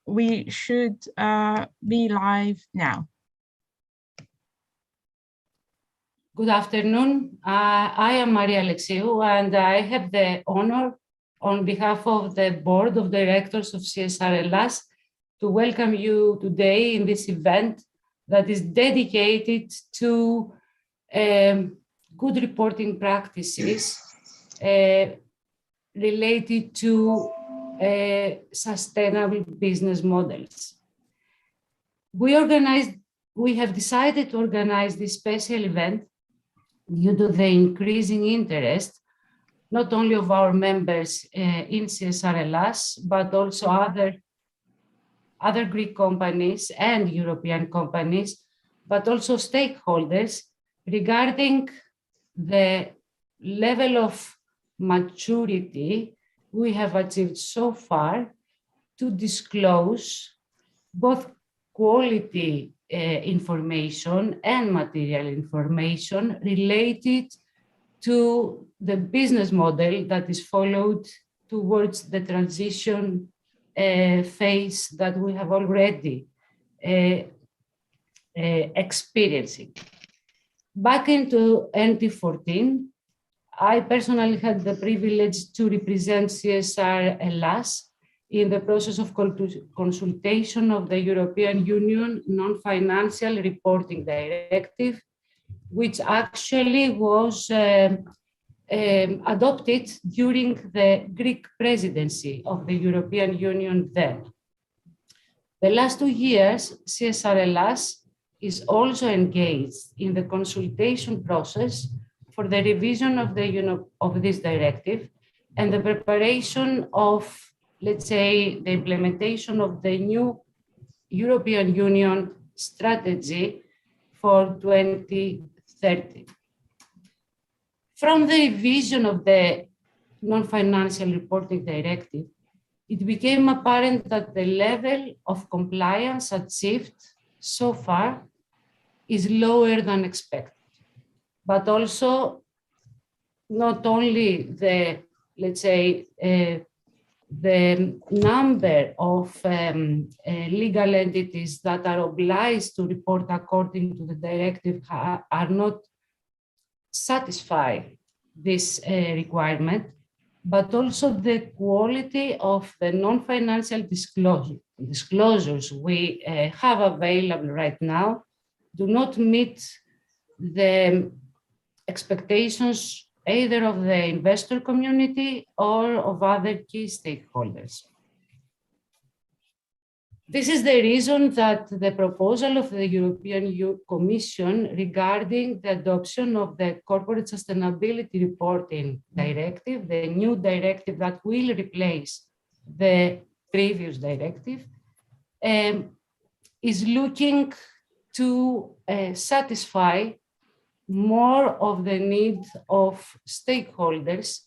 we should be live now. Good afternoon. I am Maria Alexiou, and I have the honor on behalf of the Board of Directors of CSR Hellas to welcome you today in this event that is dedicated to good reporting practices related to sustainable business models. We have decided to organize this special event due to the increasing interest, not only of our members in CSR Hellas, but also other Greek companies and European companies, but also stakeholders regarding the level of maturity we have achieved so far to disclose both quality information and material information related to the business model that is followed towards the transition phase that we have already experiencing. Back into 2014, I personally had the privilege to represent CSR Hellas in the process of consultation of the European Union Non-Financial Reporting Directive, which actually was adopted during the Greek presidency of the European Union then. The last 2 years, CSR Hellas is also engaged in the consultation process for the revision of this directive and the preparation of, let's say, the implementation of the new European Union strategy for 2030. From the revision of the Non-Financial Reporting Directive, it became apparent that the level of compliance achieved so far is lower than expected, but also not only the, let's say, the number of legal entities that are obliged to report according to the directive are not satisfy this requirement, but also the quality of the non-financial disclosures we have available right now do not meet the expectations either of the investor community or of other key stakeholders. This is the reason that the proposal of the European Commission regarding the adoption of the Corporate Sustainability Reporting Directive, the new directive that will replace the previous directive, is looking to satisfy more of the need of stakeholders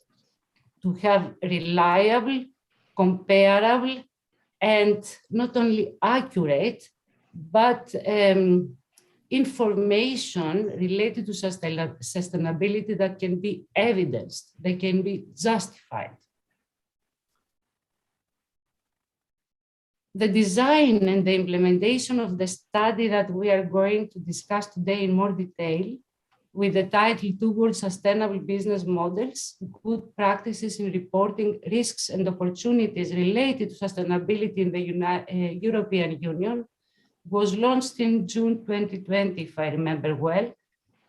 to have reliable, comparable, and not only accurate, but information related to sustainability that can be evidenced, that can be justified. The design and the implementation of the study that we are going to discuss today in more detail, with the title Towards Sustainable Business Models, Good Practices in Reporting Risks and Opportunities Related to Sustainability in the European Union, was launched in June 2020, if I remember well,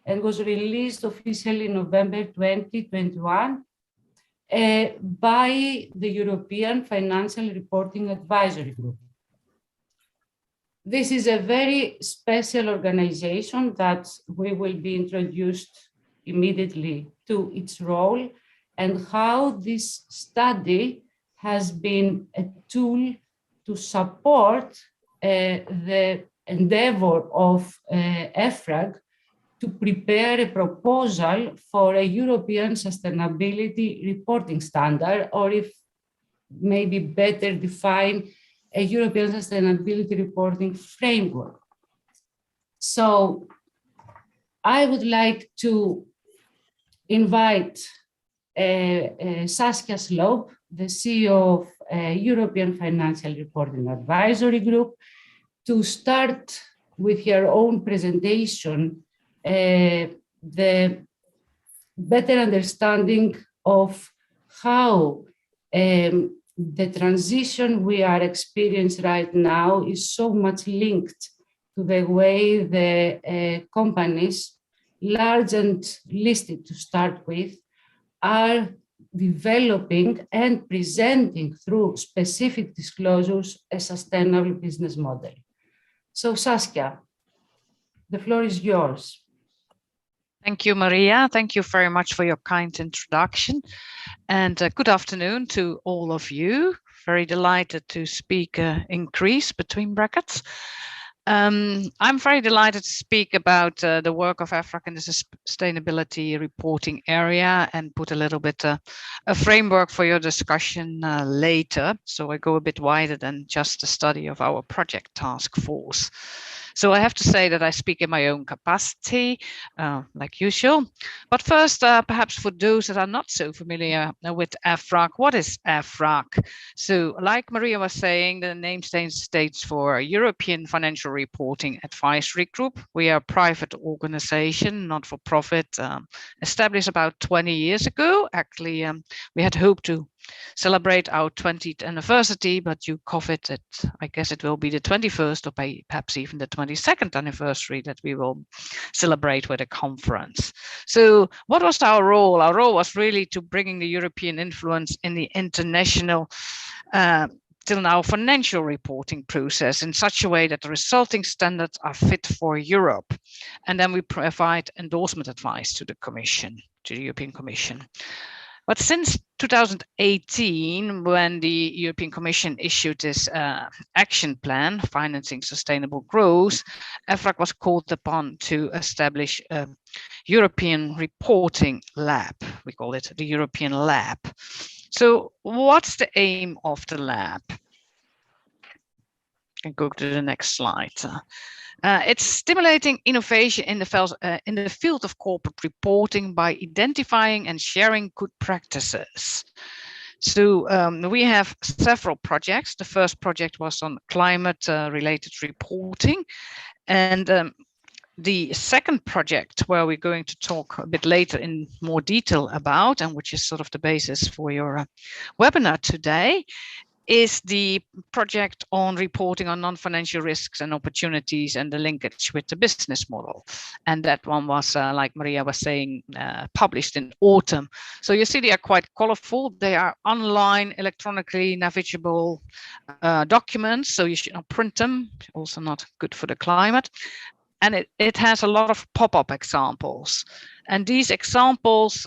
and was released officially in November 2021 by the European Financial Reporting Advisory Group. This is a very special organization that we will be introduced immediately to its role and how this study has been a tool to support the endeavor of EFRAG to prepare a proposal for a European sustainability reporting standard, or if maybe better define a European sustainability reporting framework. So I would like to invite Saskia Slope, the CEO of European Financial Reporting Advisory Group, to start with her own presentation the better understanding of how the transition we are experiencing right now is so much linked to the way the companies, large and listed to start with, are developing and presenting through specific disclosures a sustainable business model. So Saskia, the floor is yours. Thank you, Maria. Thank you very much for your kind introduction. And good afternoon to all of you. Very delighted to speak in Greece between brackets. I'm very delighted to speak about the work of EFRAG in the sustainability reporting area and put a little bit a framework for your discussion later. So I go a bit wider than just the study of our project task force. So I have to say that I speak in my own capacity, like usual. But first, perhaps for those that are not so familiar with EFRAG, what is EFRAG? So like Maria was saying, the name states for European Financial Reporting Advisory Group. We are a private organization, not for profit, established about 20 years ago. Actually, we had hoped to celebrate our 20th anniversary, but due COVID, I guess it will be the 21st or perhaps even the 22nd anniversary that we will celebrate with a conference. So what was our role? Our role was really to bringing the European influence in the international till now financial reporting process in such a way that the resulting standards are fit for Europe. And then we provide endorsement advice to the Commission, to the European Commission. But since 2018, when the European Commission issued this action plan, Financing Sustainable Growth, EFRAG was called upon to establish a European reporting lab. We call it the European Lab. So what's the aim of the lab? I can go to the next slide. It's stimulating innovation in the field of corporate reporting by identifying and sharing good practices. So we have several projects. The first project was on climate-related reporting. And the second project, where we're going to talk a bit later in more detail about, and which is sort of the basis for your webinar today, is the project on reporting on non-financial risks and opportunities and the linkage with the business model. And that one was, like Maria was saying, published in autumn. So you see they are quite colorful. They are online, electronically navigable documents, so you should not print them, also not good for the climate. And it has a lot of pop-up examples. And these examples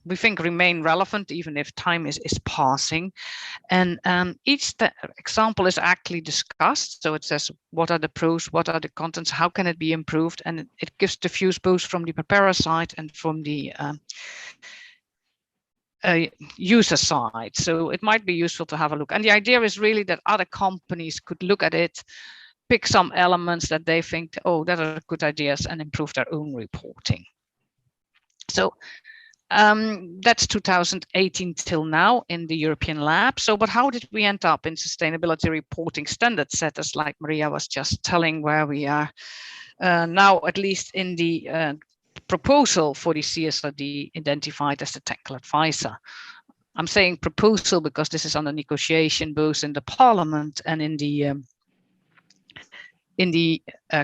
we think remain relevant even if time is passing. And each example is actually discussed. So it says, what are the pros, what are the contents, how can it be improved? And it gives the views both from the preparer side and from the user side. So it might be useful to have a look. And the idea is really that other companies could look at it, pick some elements that they think, oh, that are good ideas, and improve their own reporting. So that's 2018 till now in the European Lab. So, but how did we end up in sustainability reporting standard setters, like Maria was just telling, where we are now, at least in the proposal for the CSRD identified as the technical advisor. I'm saying proposal because this is under negotiation both in the Parliament and in the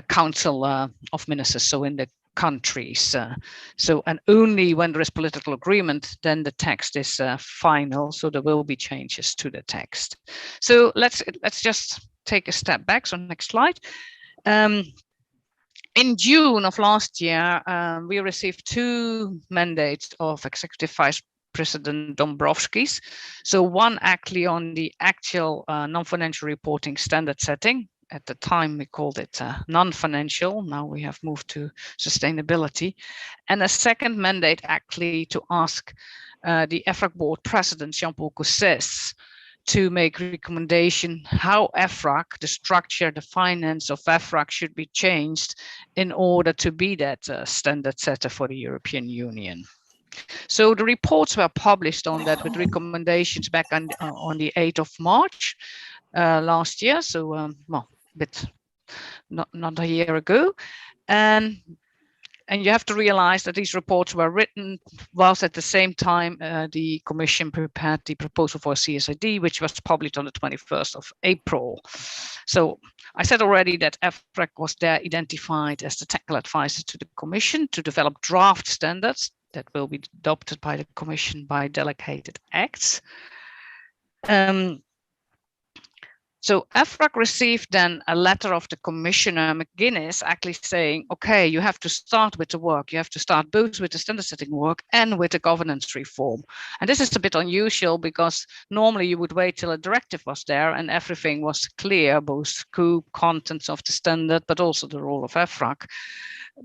Council of Ministers, so in the countries. And only when there is political agreement, then the text is final. So there will be changes to the text. So let's just take a step back. So next slide. In June of last year, we received 2 mandates of Executive Vice President Dombrovskis. So one actually on the actual non-financial reporting standard setting. At the time, we called it non-financial. Now we have moved to sustainability. And a second mandate actually to ask the EFRAG board president, Jean-Paul Gauzès, to make recommendation how EFRAG, the structure, the finance of EFRAG should be changed in order to be that standard setter for the European Union. So the reports were published on that with recommendations back on the 8th of March last year. So well, a bit not a year ago, and you have to realize that these reports were written whilst at the same time the Commission prepared the proposal for CSRD, which was published on the 21st of April. So I said already that EFRAG was there identified as the technical advisor to the Commission to develop draft standards that will be adopted by the Commission by delegated acts. So EFRAG received then a letter of the Commissioner McGuinness actually saying, okay, you have to start with the work. You have to start both with the standard setting work and with the governance reform. And this is a bit unusual because normally you would wait till a directive was there and everything was clear, both scope, contents of the standard, but also the role of EFRAG.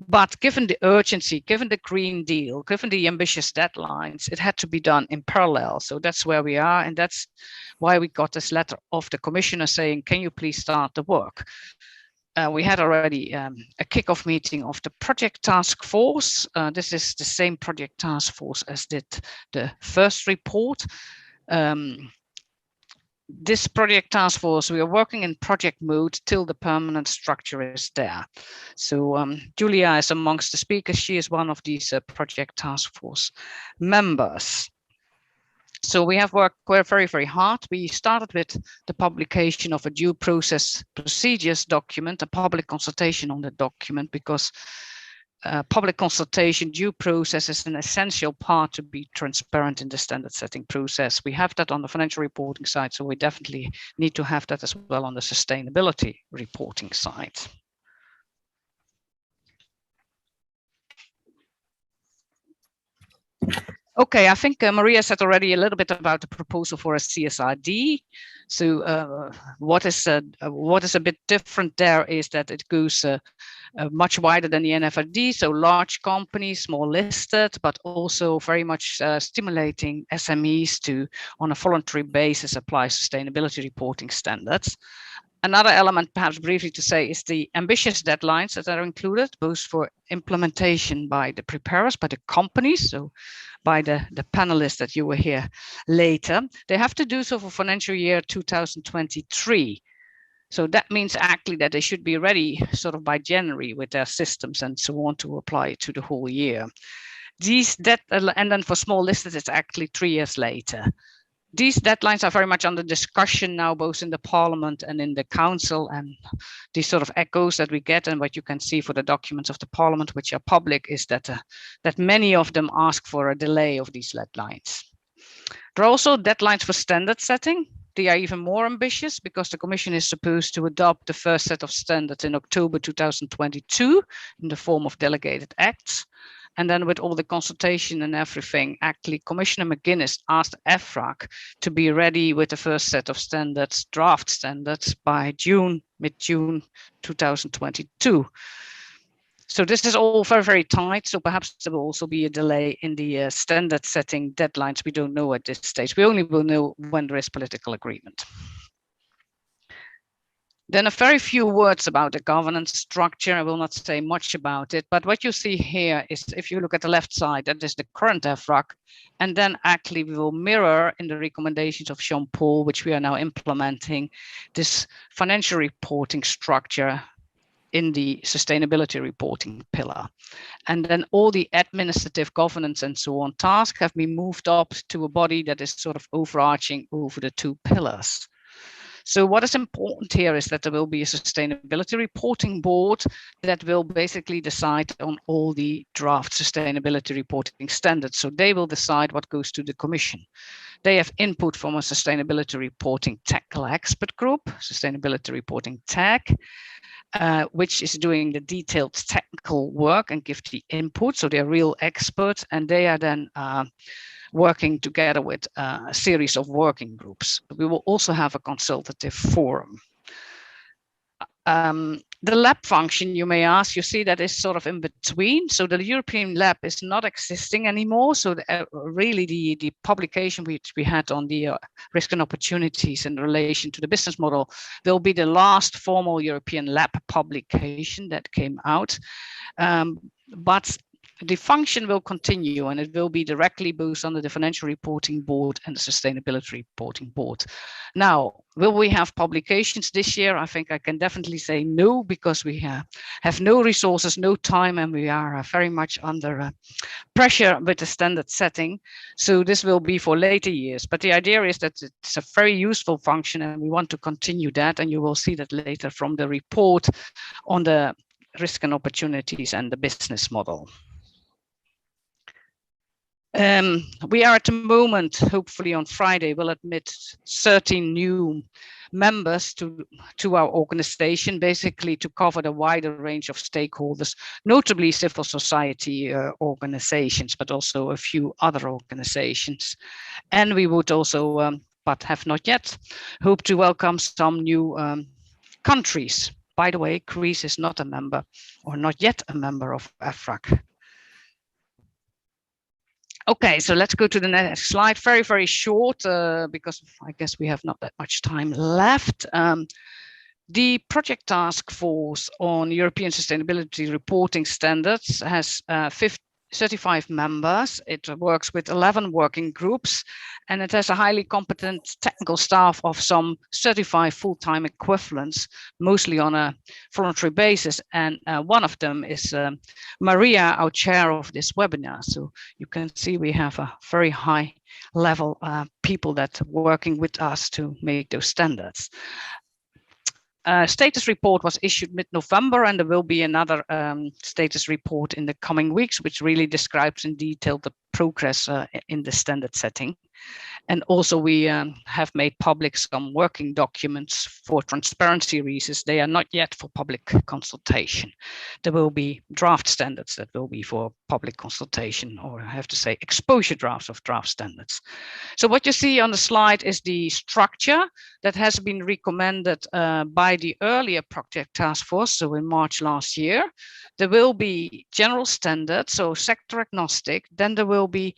But given the urgency, given the Green Deal, given the ambitious deadlines, it had to be done in parallel. So that's where we are. And that's why we got this letter of the Commissioner saying, can you please start the work? We had already a kickoff meeting of the project task force. This is the same project task force as did the first report. This project task force, we are working in project mode till the permanent structure is there. So Julia is amongst the speakers. She is one of these project task force members. So we have worked very, very hard. We started with the publication of a due process procedures document, a public consultation on the document, because public consultation due process is an essential part to be transparent in the standard setting process. We have that on the financial reporting side, so we definitely need to have that as well on the sustainability reporting side. Okay, I think Maria said already a little bit about the proposal for a CSRD. So what is a bit different there is that it goes much wider than the NFRD, so large companies, more listed, but also very much stimulating SMEs to, on a voluntary basis, apply sustainability reporting standards. Another element, perhaps briefly to say, is the ambitious deadlines that are included, both for implementation by the preparers, by the companies, so by the panelists that you will hear later. They have to do so for financial year 2023. So that means actually that they should be ready sort of by January with their systems and so on to apply it to the whole year. And then for small listed, it's actually 3 years later. These deadlines are very much under discussion now, both in the Parliament and in the Council, and these sort of echoes that we get, and what you can see for the documents of the Parliament, which are public, is that many of them ask for a delay of these deadlines. There are also deadlines for standard setting. They are even more ambitious because the Commission is supposed to adopt the first set of standards in October 2022 in the form of delegated acts. And then with all the consultation and everything, actually Commissioner McGuinness asked EFRAG to be ready with the first set of standards, draft standards, by mid-June 2022. So this is all very, very tight. So perhaps there will also be a delay in the standard setting deadlines. We don't know at this stage. We only will know when there is political agreement. Then a very few words about the governance structure. I will not say much about it, but what you see here is, if you look at the left side, that is the current EFRAG, and then actually we will mirror in the recommendations of Jean-Paul, which we are now implementing, this financial reporting structure in the sustainability reporting pillar. And then all the administrative governance and so on tasks have been moved up to a body that is sort of overarching over the two pillars. So what is important here is that there will be a sustainability reporting board that will basically decide on all the draft sustainability reporting standards. So they will decide what goes to the Commission. They have input from a sustainability reporting technical expert group, sustainability reporting tech, which is doing the detailed technical work and give the input. So they're real experts, and they are then working together with a series of working groups. We will also have a consultative forum. The lab function, you may ask, you see that is sort of in between. So the European lab is not existing anymore. So really the publication which we had on the risk and opportunities in relation to the business model will be the last formal European lab publication that came out. But the function will continue, and it will be directly both under the Financial Reporting Board and the Sustainability Reporting Board. Now, will we have publications this year? I think I can definitely say no, because we have no resources, no time, and we are very much under pressure with the standard setting. So this will be for later years. But the idea is that it's a very useful function, and we want to continue that. And you will see that later from the report on the risk and opportunities and the business model. We are at the moment, hopefully on Friday, we'll admit 13 new members to our organization, basically to cover the wider range of stakeholders, notably civil society organizations, but also a few other organizations. And we would also, but have not yet, hope to welcome some new countries. By the way, Greece is not a member, or not yet a member of EFRAG. Okay, so let's go to the next slide. Very, very short, because I guess we have not that much time left. The Project Task Force on European Sustainability Reporting Standards has 35 members. It works with 11 working groups, and it has a highly competent technical staff of some 35 full-time equivalents, mostly on a voluntary basis. And one of them is Maria, our chair of this webinar. So you can see we have a very high level people that are working with us to make those standards. Status report was issued mid-November, and there will be another status report in the coming weeks, which really describes in detail the progress in the standard setting. And also we have made public some working documents for transparency reasons. They are not yet for public consultation. There will be draft standards that will be for public consultation, or I have to say exposure drafts of draft standards. So what you see on the slide is the structure that has been recommended by the earlier Project Task Force, so in March last year. There will be general standards, so sector agnostic, then there will be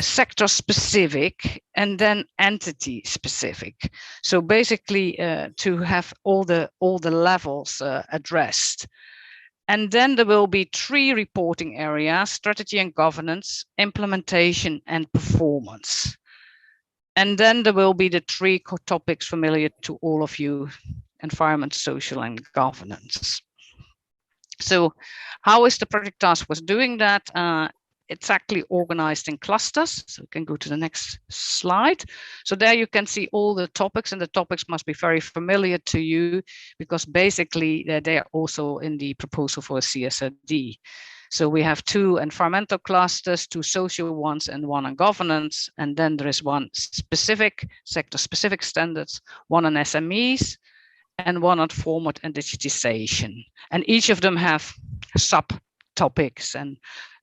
sector specific, and then entity specific. So basically to have all the levels addressed. And then there will be 3 reporting areas: strategy and governance, implementation, and performance. And then there will be the 3 topics familiar to all of you: environment, social, and governance. So how is the Project Task Force doing that? It's actually organized in clusters. So we can go to the next slide. So there you can see all the topics, and the topics must be very familiar to you, because basically they are also in the proposal for a CSRD. So we have 2 environmental clusters, 2 social ones, and 1 on governance. And then there is 1 specific sector-specific standards, 1 on SMEs, and 1 on format and digitization. And each of them have subtopics, and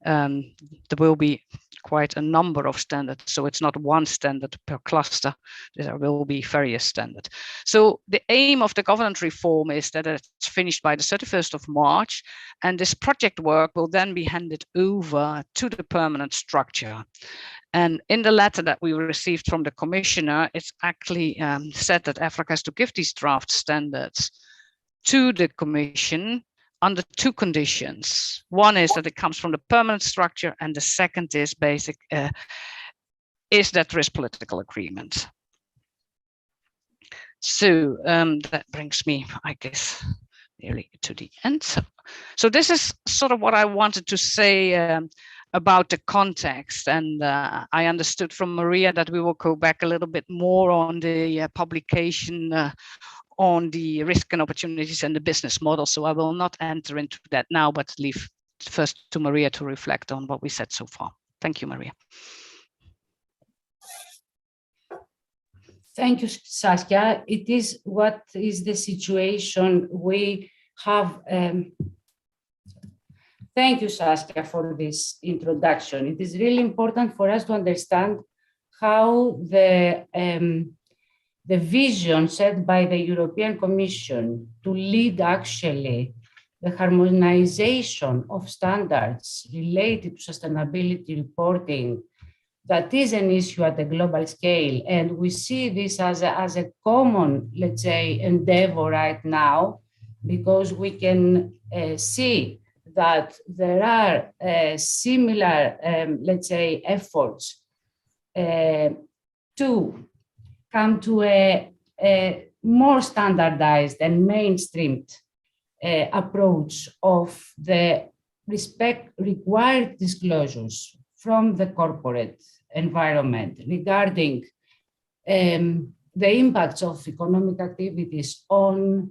there will be quite a number of standards. So it's not 1 standard per cluster. There will be various standards. So the aim of the governance reform is that it's finished by the 31st of March. And this project work will then be handed over to the permanent structure. And in the letter that we received from the commissioner, it's actually said that EFRAG has to give these draft standards to the commission under 2 conditions. One is that it comes from the permanent structure, and the second is is that there is political agreement. So that brings me, I guess, nearly to the end. So this is sort of what I wanted to say about the context. And I understood from Maria that we will go back a little bit more on the publication on the risk and opportunities and the business model. So I will not enter into that now, but leave first to Maria to reflect on what we said so far. Thank you, Maria. Thank you, Saskia. It is what is the situation we have. Thank you, Saskia, for this introduction. It is really important for us to understand how the vision set by the European Commission to lead actually the harmonization of standards related to sustainability reporting, that is an issue at a global scale. And we see this as a common, let's say, endeavor right now, because we can see that there are similar, let's say, efforts to come to a more standardized and mainstreamed approach of the required disclosures from the corporate environment regarding the impacts of economic activities on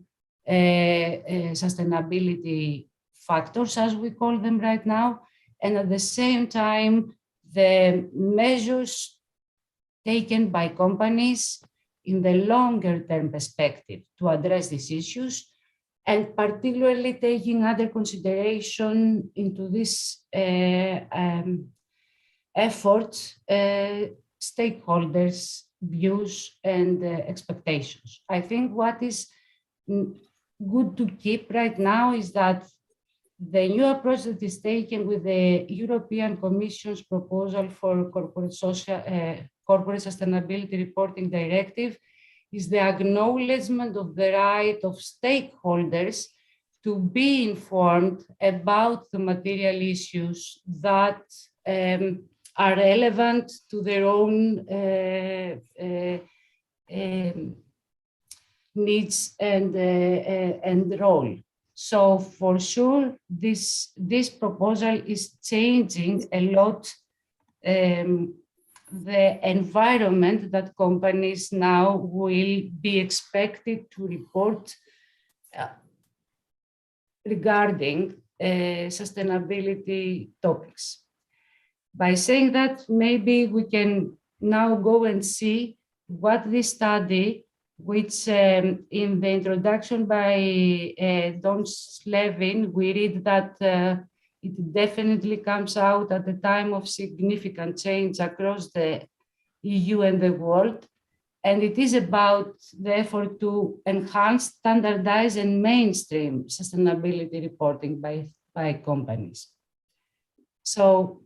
sustainability factors, as we call them right now, and at the same time, the measures taken by companies in the longer term perspective to address these issues, and particularly taking other consideration into this effort, stakeholders' views and expectations. I think what is good to keep right now is that the new approach that is taken with the European Commission's proposal for corporate sustainability reporting directive is the acknowledgement of the right of stakeholders to be informed about the material issues that are relevant to their own needs and role. So for sure, this proposal is changing a lot the environment that companies now will be expected to report regarding sustainability topics. By saying that, maybe we can now go and see what this study, which in the introduction by Don Slevin, we read that it definitely comes out at a time of significant change across the EU and the world. And it is about the effort to enhance, standardize, and mainstream sustainability reporting by companies. So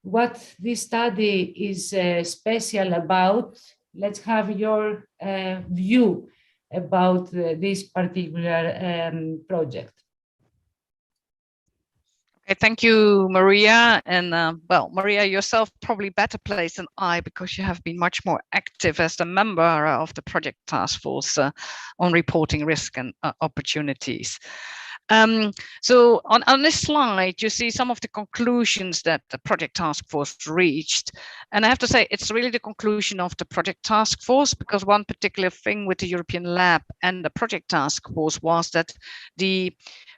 what this study is special about, let's have your view about this particular project. Okay, thank you, Maria. And well, Maria, yourself probably better placed than I, because you have been much more active as a member of the project task force on reporting risk and opportunities. So on this slide, you see some of the conclusions that the project task force reached. And I have to say, it's really the conclusion of the project task force, because one particular thing with the European Lab and the project task force was that the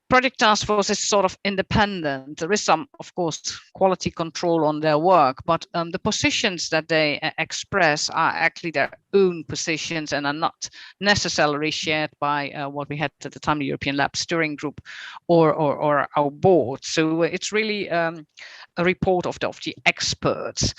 project task force is sort of independent. There is some, of course, quality control on their work, but the positions that they express are actually their own positions and are not necessarily shared by what we had at the time, the European Lab Steering Group or our board. So it's really a report of the experts.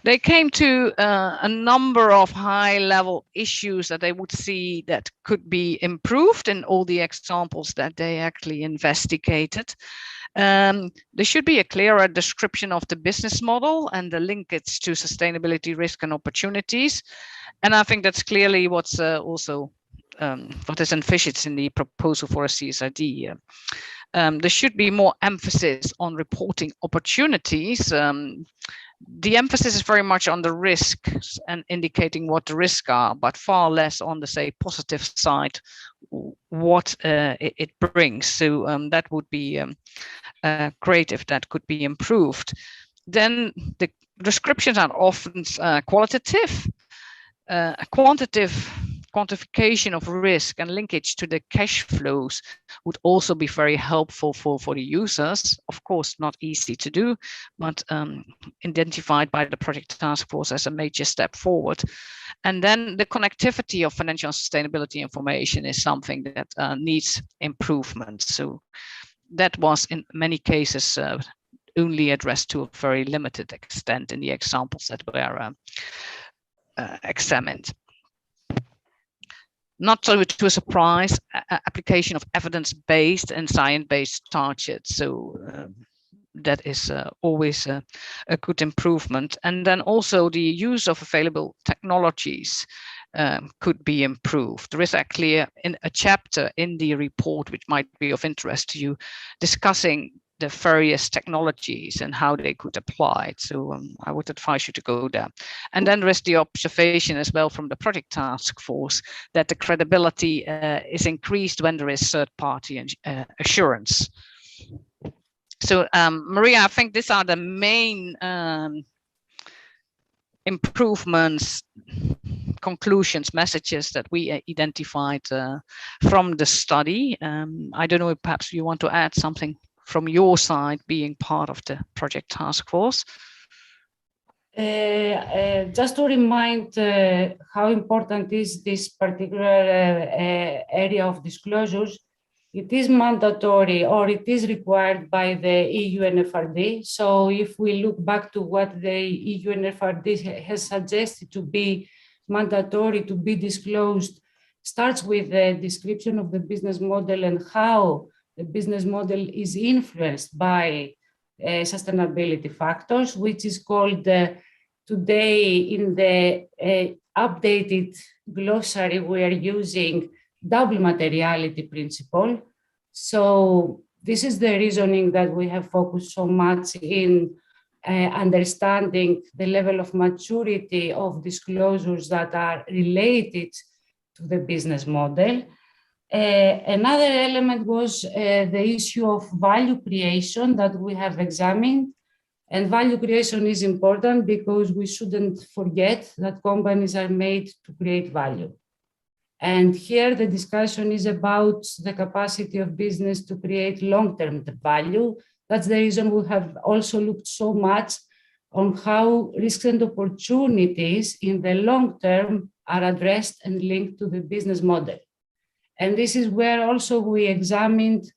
They came to a number of high-level issues that they would see that could be improved in all the examples that they actually investigated. There should be a clearer description of the business model and the linkage to sustainability, risk, and opportunities. And I think that's clearly what's also what is envisaged in the proposal for a CSRD. There should be more emphasis on reporting opportunities. The emphasis is very much on the risks and indicating what the risks are, but far less on the, say, positive side, what it brings. So that would be great if that could be improved. Then the descriptions are often qualitative. Quantification of risk and linkage to the cash flows would also be very helpful for the users. Of course, not easy to do, but identified by the project task force as a major step forward. And then the connectivity of financial sustainability information is something that needs improvement. So that was in many cases only addressed to a very limited extent in the examples that were examined. Not so to a surprise, application of evidence-based and science-based targets. So that is always a good improvement. And then also the use of available technologies could be improved. There is actually a chapter in the report which might be of interest to you, discussing the various technologies and how they could apply. So I would advise you to go there. And then there is the observation as well from the project task force that the credibility is increased when there is third-party assurance. So Maria, I think these are the main improvements, conclusions, messages that we identified from the study. I don't know if perhaps you want to add something from your side, being part of the project task force. Just to remind how important is this particular area of disclosures, it is mandatory or it is required by the EU NFRD. So if we look back to what the EU NFRD has suggested to be mandatory to be disclosed, starts with the description of the business model and how the business model is influenced by sustainability factors, which is called today in the updated glossary, we are using double materiality principle. So this is the reasoning that we have focused so much in understanding the level of maturity of disclosures that are related to the business model. Another element was the issue of value creation that we have examined. And value creation is important because we shouldn't forget that companies are made to create value. And here the discussion is about the capacity of business to create long-term value. That's the reason we have also looked so much on how risks and opportunities in the long term are addressed and linked to the business model. And this is where also we examined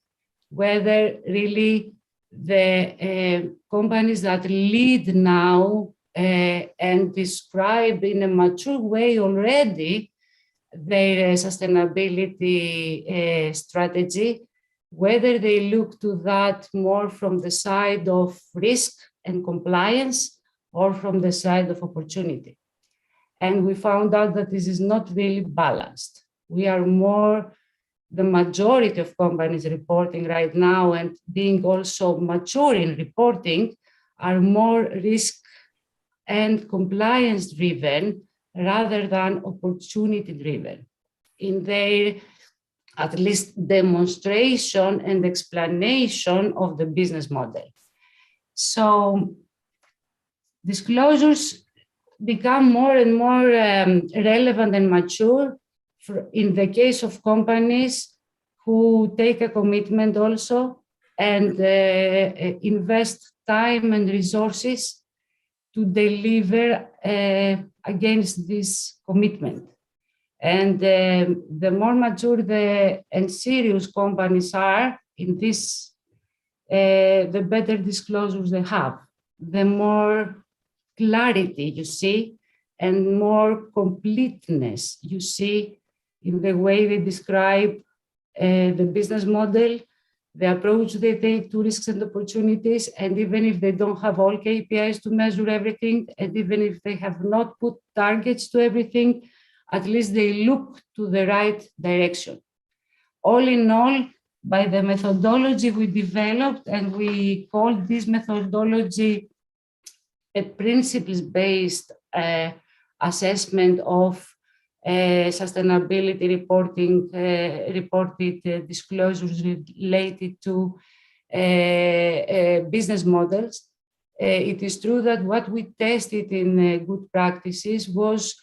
whether really the companies that lead now and describe in a mature way already their sustainability strategy, whether they look to that more from the side of risk and compliance or from the side of opportunity. And we found out that this is not really balanced. We are more, the majority of companies reporting right now and being also mature in reporting are more risk and compliance driven rather than opportunity driven in their at least demonstration and explanation of the business model. So disclosures become more and more relevant and mature in the case of companies who take a commitment also and invest time and resources to deliver against this commitment. And the more mature and serious companies are in this, the better disclosures they have, the more clarity you see and more completeness you see in the way they describe the business model, the approach they take to risks and opportunities, and even if they don't have all KPIs to measure everything, and even if they have not put targets to everything, at least they look to the right direction. All in all, by the methodology we developed, and we called this methodology a principles-based assessment of sustainability reporting, reported disclosures related to business models. It is true that what we tested in good practices was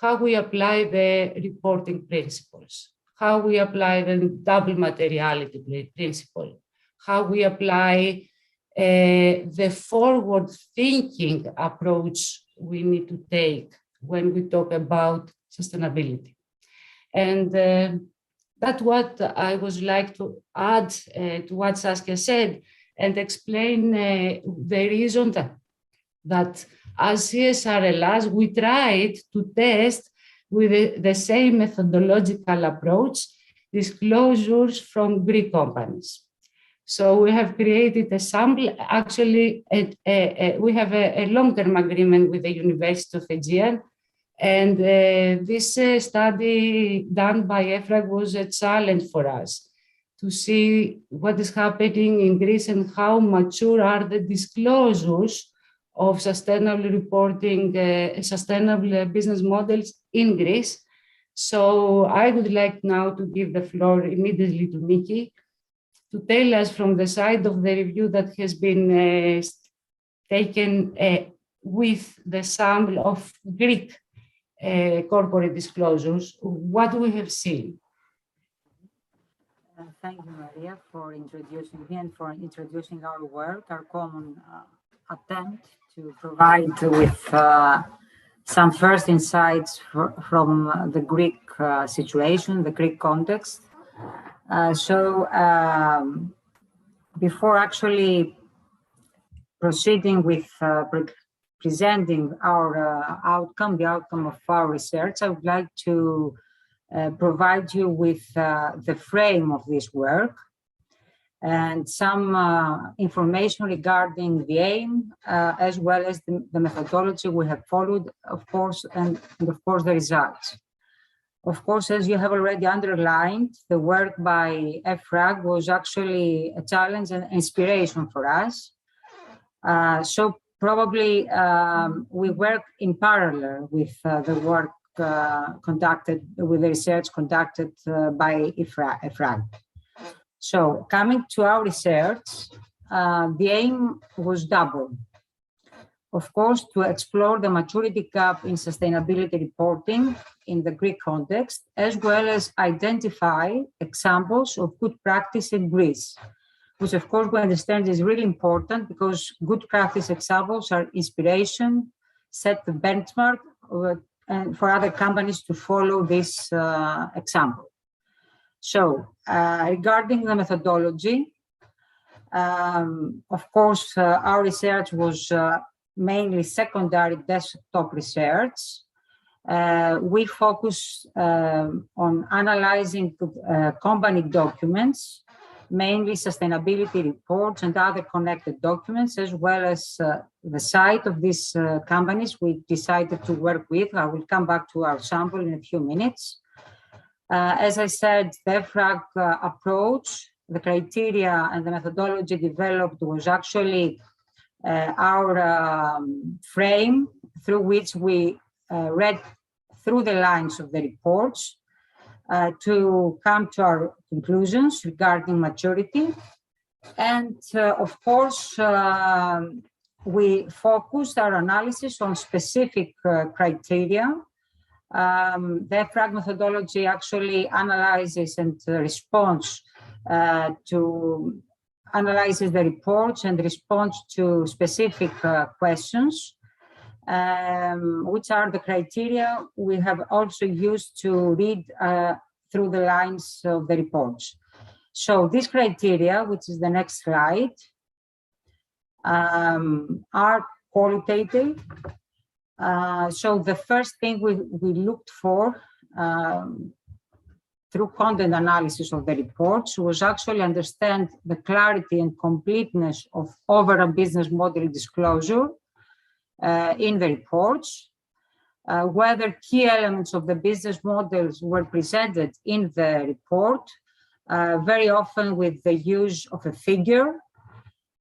how we apply the reporting principles, how we apply the double materiality principle, how we apply the forward-thinking approach we need to take when we talk about sustainability. And that's what I would like to add to what Saskia said and explain the reason that as CSRLS, we tried to test with the same methodological approach disclosures from Greek companies. So we have created a sample. Actually, we have a long-term agreement with the University of Aegean, And this study done by EFRAG was a challenge for us to see what is happening in Greece and how mature are the disclosures of sustainable reporting, sustainable business models in Greece. So I would like now to give the floor immediately to Nikki to tell us from the side of the review that has been taken with the sample of Greek corporate disclosures, what we have seen. Thank you, Maria, for introducing me and for introducing our work, our common attempt to provide with some first insights from the Greek situation, the Greek context. Before actually proceeding with presenting our outcome, the outcome of our research, I would like to provide you with the frame of this work and some information regarding the aim, as well as the methodology we have followed, of course, and of course the results. Of course, as you have already underlined, the work by EFRAG was actually a challenge and inspiration for us. So probably we work in parallel with the work conducted, with the research conducted by EFRAG. So coming to our research, the aim was double. Of course, to explore the maturity gap in sustainability reporting in the Greek context, as well as identify examples of good practice in Greece, which of course we understand is really important because good practice examples are inspiration, set the benchmark, and for other companies to follow this example. So regarding the methodology, of course, our research was mainly secondary desktop research. We focus on analyzing company documents, mainly sustainability reports and other connected documents, as well as the site of these companies we decided to work with. I will come back to our sample in a few minutes. As I said, the EFRAG approach, the criteria and the methodology developed was actually our frame through which we read through the lines of the reports to come to our conclusions regarding maturity. And of course, we focused our analysis on specific criteria. The EFRAG methodology actually analyzes and responds analyzes the reports and responds to specific questions, which are the criteria we have also used to read through the lines of the reports. So these criteria, which is the next slide, are qualitative. So the first thing we looked for through content analysis of the reports was actually understand the clarity and completeness of overall business model disclosure in the reports, whether key elements of the business models were presented in the report, very often with the use of a figure,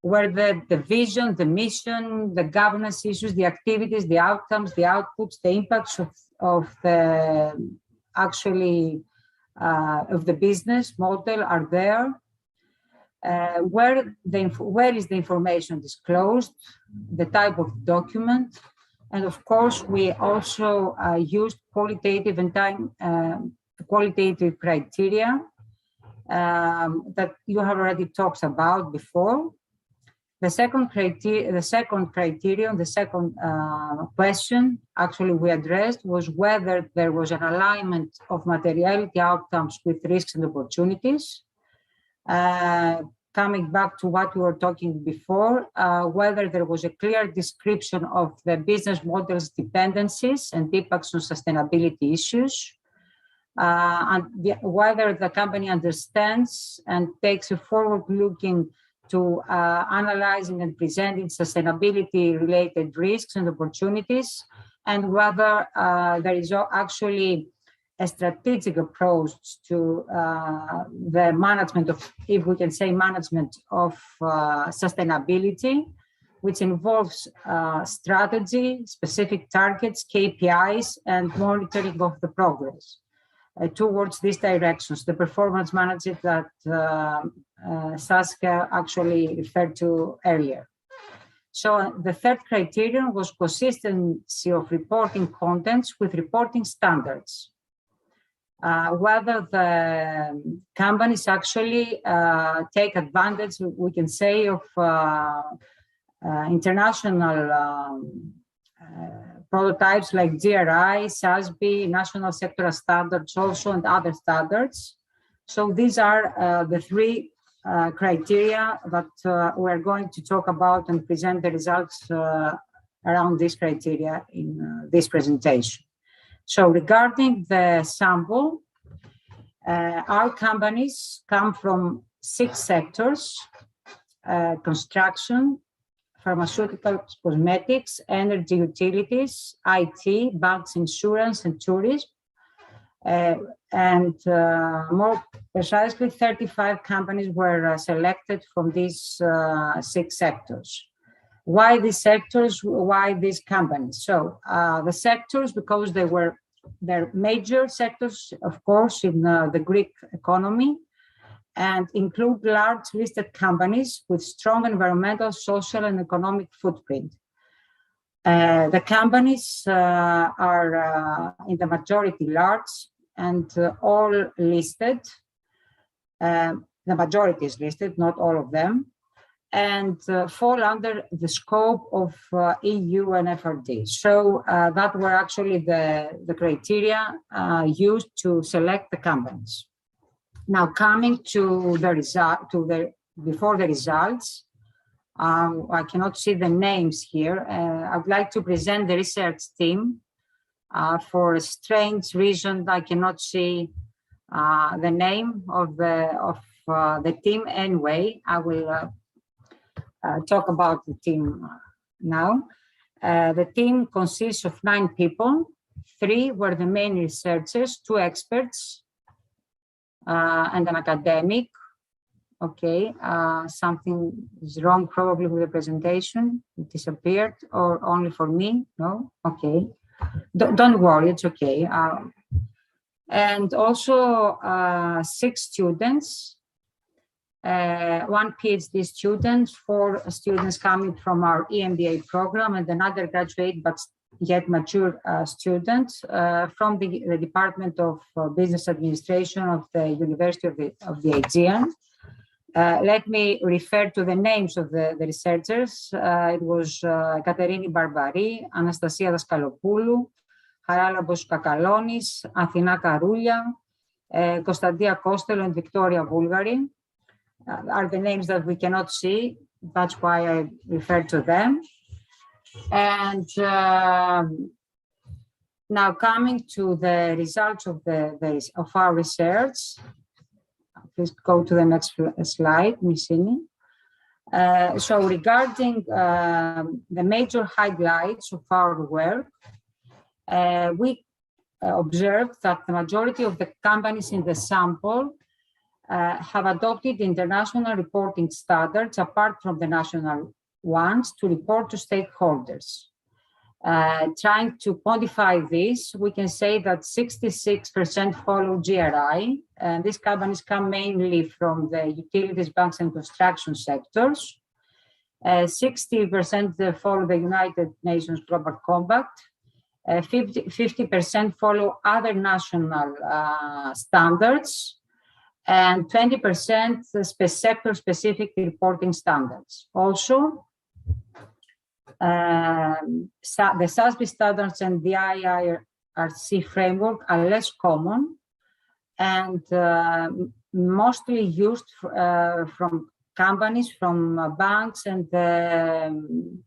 where the vision, the mission, the governance issues, the activities, the outcomes, the outputs, the impacts of the of the business model are there. Where is the information disclosed, the type of document, and of course we also used qualitative and qualitative criteria that you have already talked about before. The second criterion, the second question actually we addressed was whether there was an alignment of materiality outcomes with risks and opportunities. Coming back to what we were talking before, whether there was a clear description of the business model's dependencies and impacts on sustainability issues, and whether the company understands and takes a forward-looking to analyzing and presenting sustainability-related risks and opportunities and whether there is actually a strategic approach to the management of, if we can say, management of sustainability, which involves strategy, specific targets, KPIs, and monitoring of the progress towards these directions, the performance management that Saskia actually referred to earlier. So the third criterion was consistency of reporting contents with reporting standards. Whether the companies actually take advantage, we can say, of international prototypes like GRI, SASB, national sectoral standards also, and other standards. So these are the three criteria that we're going to talk about and present the results around these criteria in this presentation. So regarding the sample, our companies come from 6 sectors: construction, pharmaceuticals, cosmetics, energy utilities, IT, banks, insurance, and tourism. And more precisely, 35 companies were selected from these 6 sectors. Why these sectors? Why these companies? So the sectors, because they're major sectors, of course, in the Greek economy, and include large listed companies with strong environmental, social, and economic footprint. The companies are in the majority large and all listed. The majority is listed, not all of them, and fall under the scope of EU and FRD. So that were actually the criteria used to select the companies. Now, coming to the result, before the results, I cannot see the names here. I'd like to present the research team. For a strange reason, I cannot see the name of the team. Anyway, I will talk about the team now. The team consists of 9 people. 3 were the main researchers, 2 experts, and an academic. Okay, something is wrong probably with the presentation. It disappeared, or only for me? No? Okay. Don't worry, it's okay. And also 6 students, 1 PhD student, 4 students coming from our EMBA program, and an undergraduate but yet mature student from the Department of Business Administration of the University of the Aegean. Let me refer to the names of the researchers. It was Katerini Barbari, Anastasia Daskalopoulou, Haralambos Kakalonis, Athina Karoulia, Konstantia Kostelo, and Victoria Bulgari. Are the names that we cannot see. That's why I refer to them. And now coming to the results of our research. Please go to the next slide, Missini. So regarding the major highlights of our work, we observed that the majority of the companies in the sample have adopted international reporting standards apart from the national ones to report to stakeholders. Trying to quantify this, we can say that 66% follow GRI, and these companies come mainly from the utilities, banks, and construction sectors. 60% follow the United Nations Global Compact. 50% follow other national standards, and 20% sector-specific reporting standards. Also, the SASB standards and the IIRC framework are less common and mostly used from companies from banks and the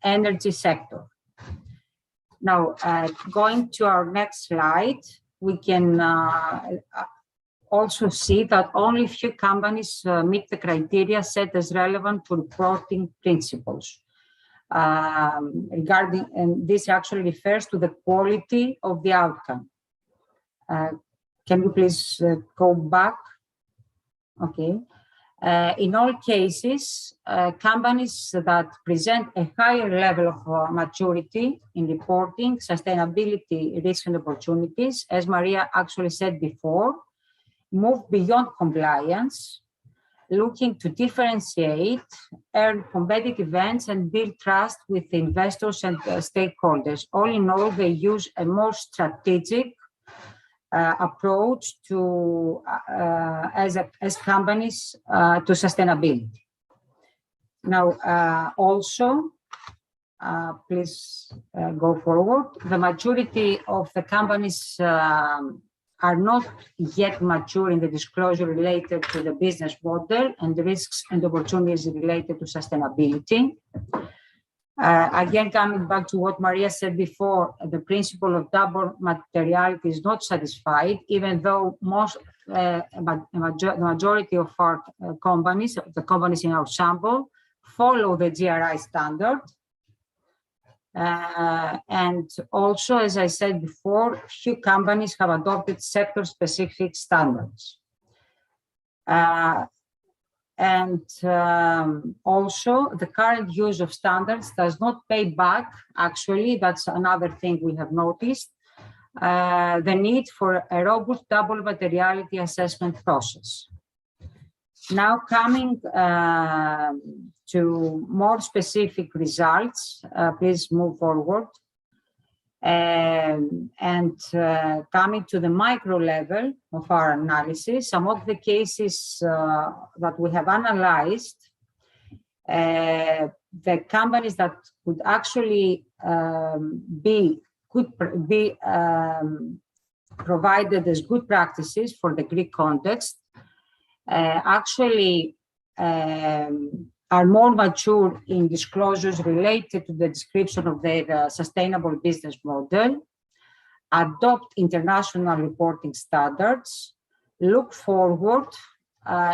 energy sector. Now, going to our next slide, we can also see that only few companies meet the criteria set as relevant to reporting principles. regarding, and this actually refers to the quality of the outcome. Can you please go back? Okay. In all cases, companies that present a higher level of maturity in reporting sustainability risks and opportunities, as Maria actually said before, move beyond compliance, looking to differentiate, earn competitive edge, and build trust with investors and stakeholders. All in all, they use a more strategic approach to as companies to sustainability. Now, also, please go forward. The majority of the companies are not yet mature in the disclosure related to the business model and the risks and opportunities related to sustainability. Again, coming back to what Maria said before, the principle of double materiality is not satisfied, even though the majority of our companies, the companies in our sample, follow the GRI standard. And also, as I said before, few companies have adopted sector-specific standards. Also, the current use of standards does not pay back. Actually, that's another thing we have noticed, the need for a robust double materiality assessment process. Now coming to more specific results, please move forward. Coming to the micro level of our analysis, some of the cases that we have analyzed, the companies that could actually be provided as good practices for the Greek context, actually are more mature in disclosures related to the description of their sustainable business model, adopt international reporting standards, look forward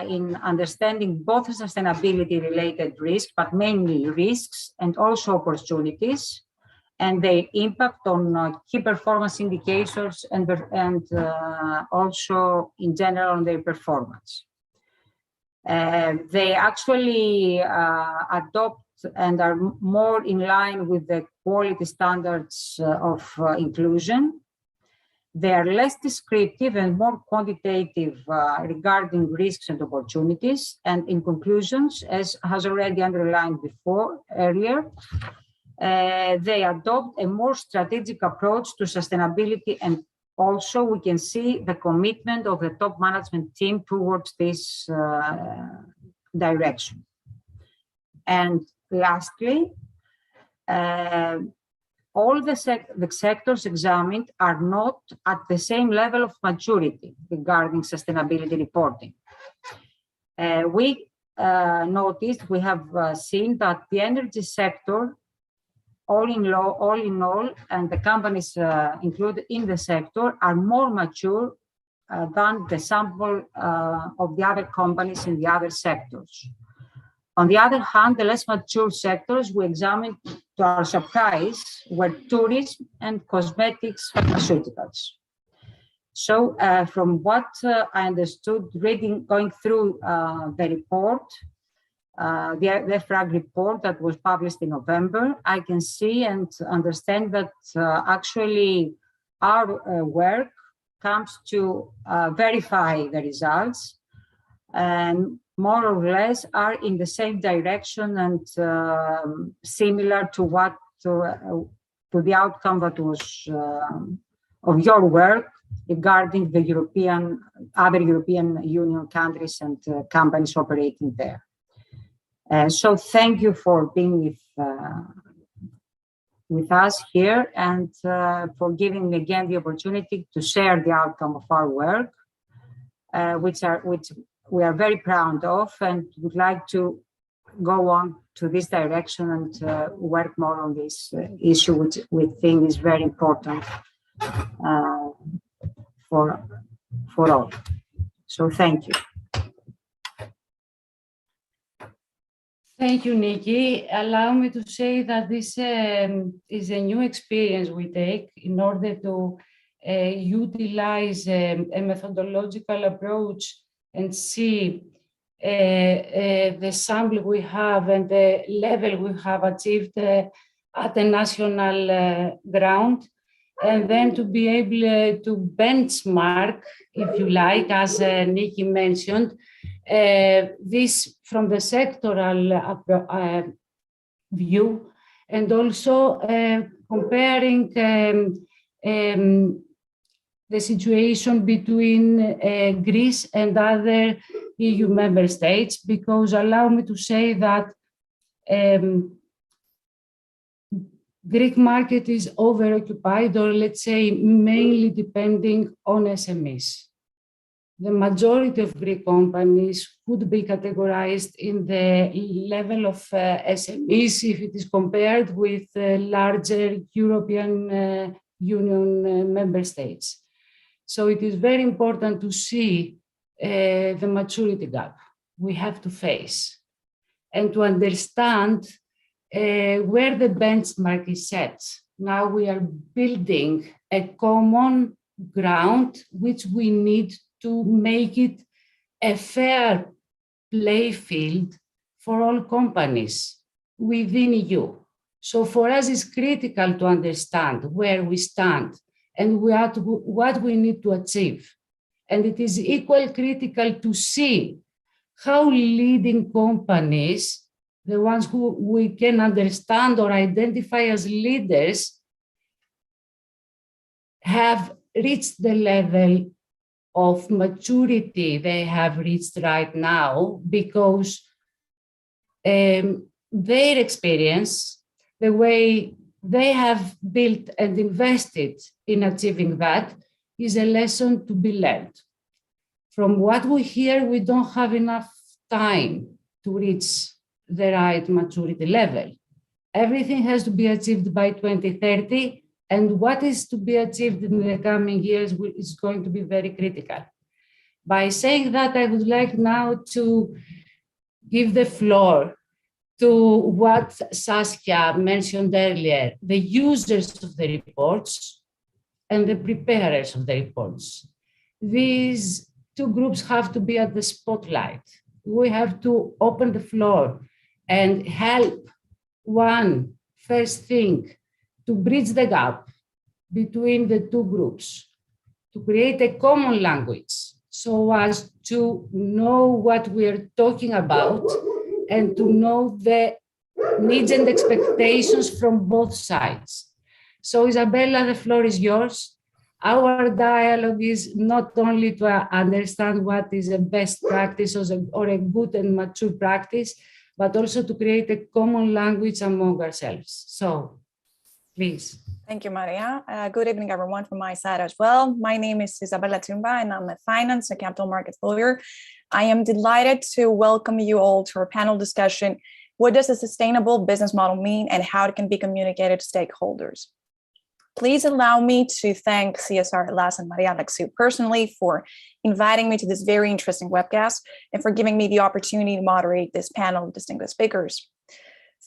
in understanding both sustainability-related risks, but mainly risks and also opportunities, and their impact on key performance indicators and also in general on their performance. They actually adopt and are more in line with the quality standards of inclusion. They are less descriptive and more quantitative regarding risks and opportunities. And in conclusions, as has already underlined earlier, they adopt a more strategic approach to sustainability, and also we can see the commitment of the top management team towards this direction. And lastly, all the sectors examined are not at the same level of maturity regarding sustainability reporting. We noticed, we have seen that the energy sector, all in all, and the companies included in the sector are more mature than the sample of the other companies in the other sectors. On the other hand, the less mature sectors we examined, to our surprise, were tourism and cosmetics pharmaceuticals. So from what I understood going through the report, the EFRAG report that was published in November, I can see and understand that actually our work comes to verify the results and more or less are in the same direction and similar to what to the outcome that was of your work regarding the other European Union countries and companies operating there. So thank you for being with us here and for giving me again the opportunity to share the outcome of our work, which we are very proud of and would like to go on to this direction and work more on this issue, which we think is very important for all. So thank you. Thank you, Nikki. Allow me to say that this is a new experience we take in order to utilize a methodological approach and see the sample we have and the level we have achieved at the national ground, and then to be able to benchmark, if you like, as Nikki mentioned, this from the sectoral view, and also comparing the situation between Greece and other EU member states, because allow me to say that Greek market is overoccupied, or let's say mainly depending on SMEs. The majority of Greek companies could be categorized in the level of SMEs if it is compared with larger European Union member states. So it is very important to see the maturity gap we have to face and to understand where the benchmark is set. Now we are building a common ground which we need to make it a fair play field for all companies within EU. So for us, it's critical to understand where we stand and what we need to achieve. And it is equally critical to see how leading companies, the ones who we can understand or identify as leaders, have reached the level of maturity they have reached right now, because their experience, the way they have built and invested in achieving that, is a lesson to be learned. From what we hear, we don't have enough time to reach the right maturity level. Everything has to be achieved by 2030, and what is to be achieved in the coming years is going to be very critical. By saying that, I would like now to give the floor to what Saskia mentioned earlier, the users of the reports and the preparers of the reports. These two groups have to be at the spotlight. We have to open the floor and help one first thing to bridge the gap between the two groups, to create a common language so as to know what we are talking about and to know the needs and expectations from both sides. So Isabella, the floor is yours. Our dialogue is not only to understand what is a best practice or a good and mature practice, but also to create a common language among ourselves. So, please. Thank you, Maria. Good evening, everyone, from my side as well. My name is Isabella Tumba, and I'm a finance and capital markets lawyer. I am delighted to welcome you all to our panel discussion. What does a sustainable business model mean, and how it can be communicated to stakeholders? Please allow me to thank CSR Hellas and Maria Alexiou personally for inviting me to this very interesting webcast and for giving me the opportunity to moderate this panel of distinguished speakers.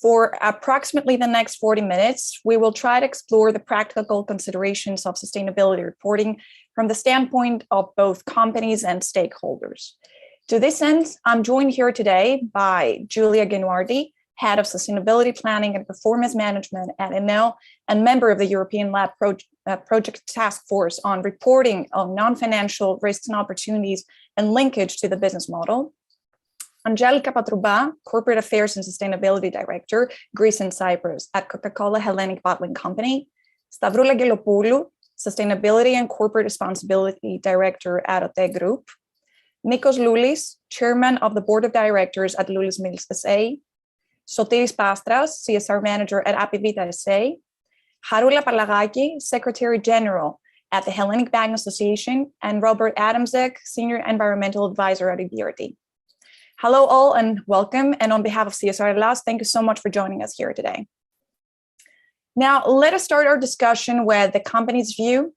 For approximately the next 40 minutes, we will try to explore the practical considerations of sustainability reporting from the standpoint of both companies and stakeholders. To this end, I'm joined here today by Giulia Genuardi, Head of Sustainability Planning and Performance Management at Enel and member of the European Lab Project Task Force on reporting on non-financial risks and opportunities and linkage to the business model. Angelika Patrouba, Corporate Affairs and Sustainability Director, Greece and Cyprus at Coca-Cola Hellenic Bottling Company. Stavroula Gelopoulou, Sustainability and Corporate Responsibility Director at OTE Group. Nikos Loulis, Chairman of the Board of Directors at Loulis Mills SA. Sotiris Pastras, CSR Manager at Apivita SA. Haroula Palagaki, Secretary General at the Hellenic Banking Association, and Robert Adamczyk, Senior Environmental Advisor at EBRD. Hello all and welcome. And on behalf of CSR Hellas, thank you so much for joining us here today. Now, let us start our discussion with the company's view.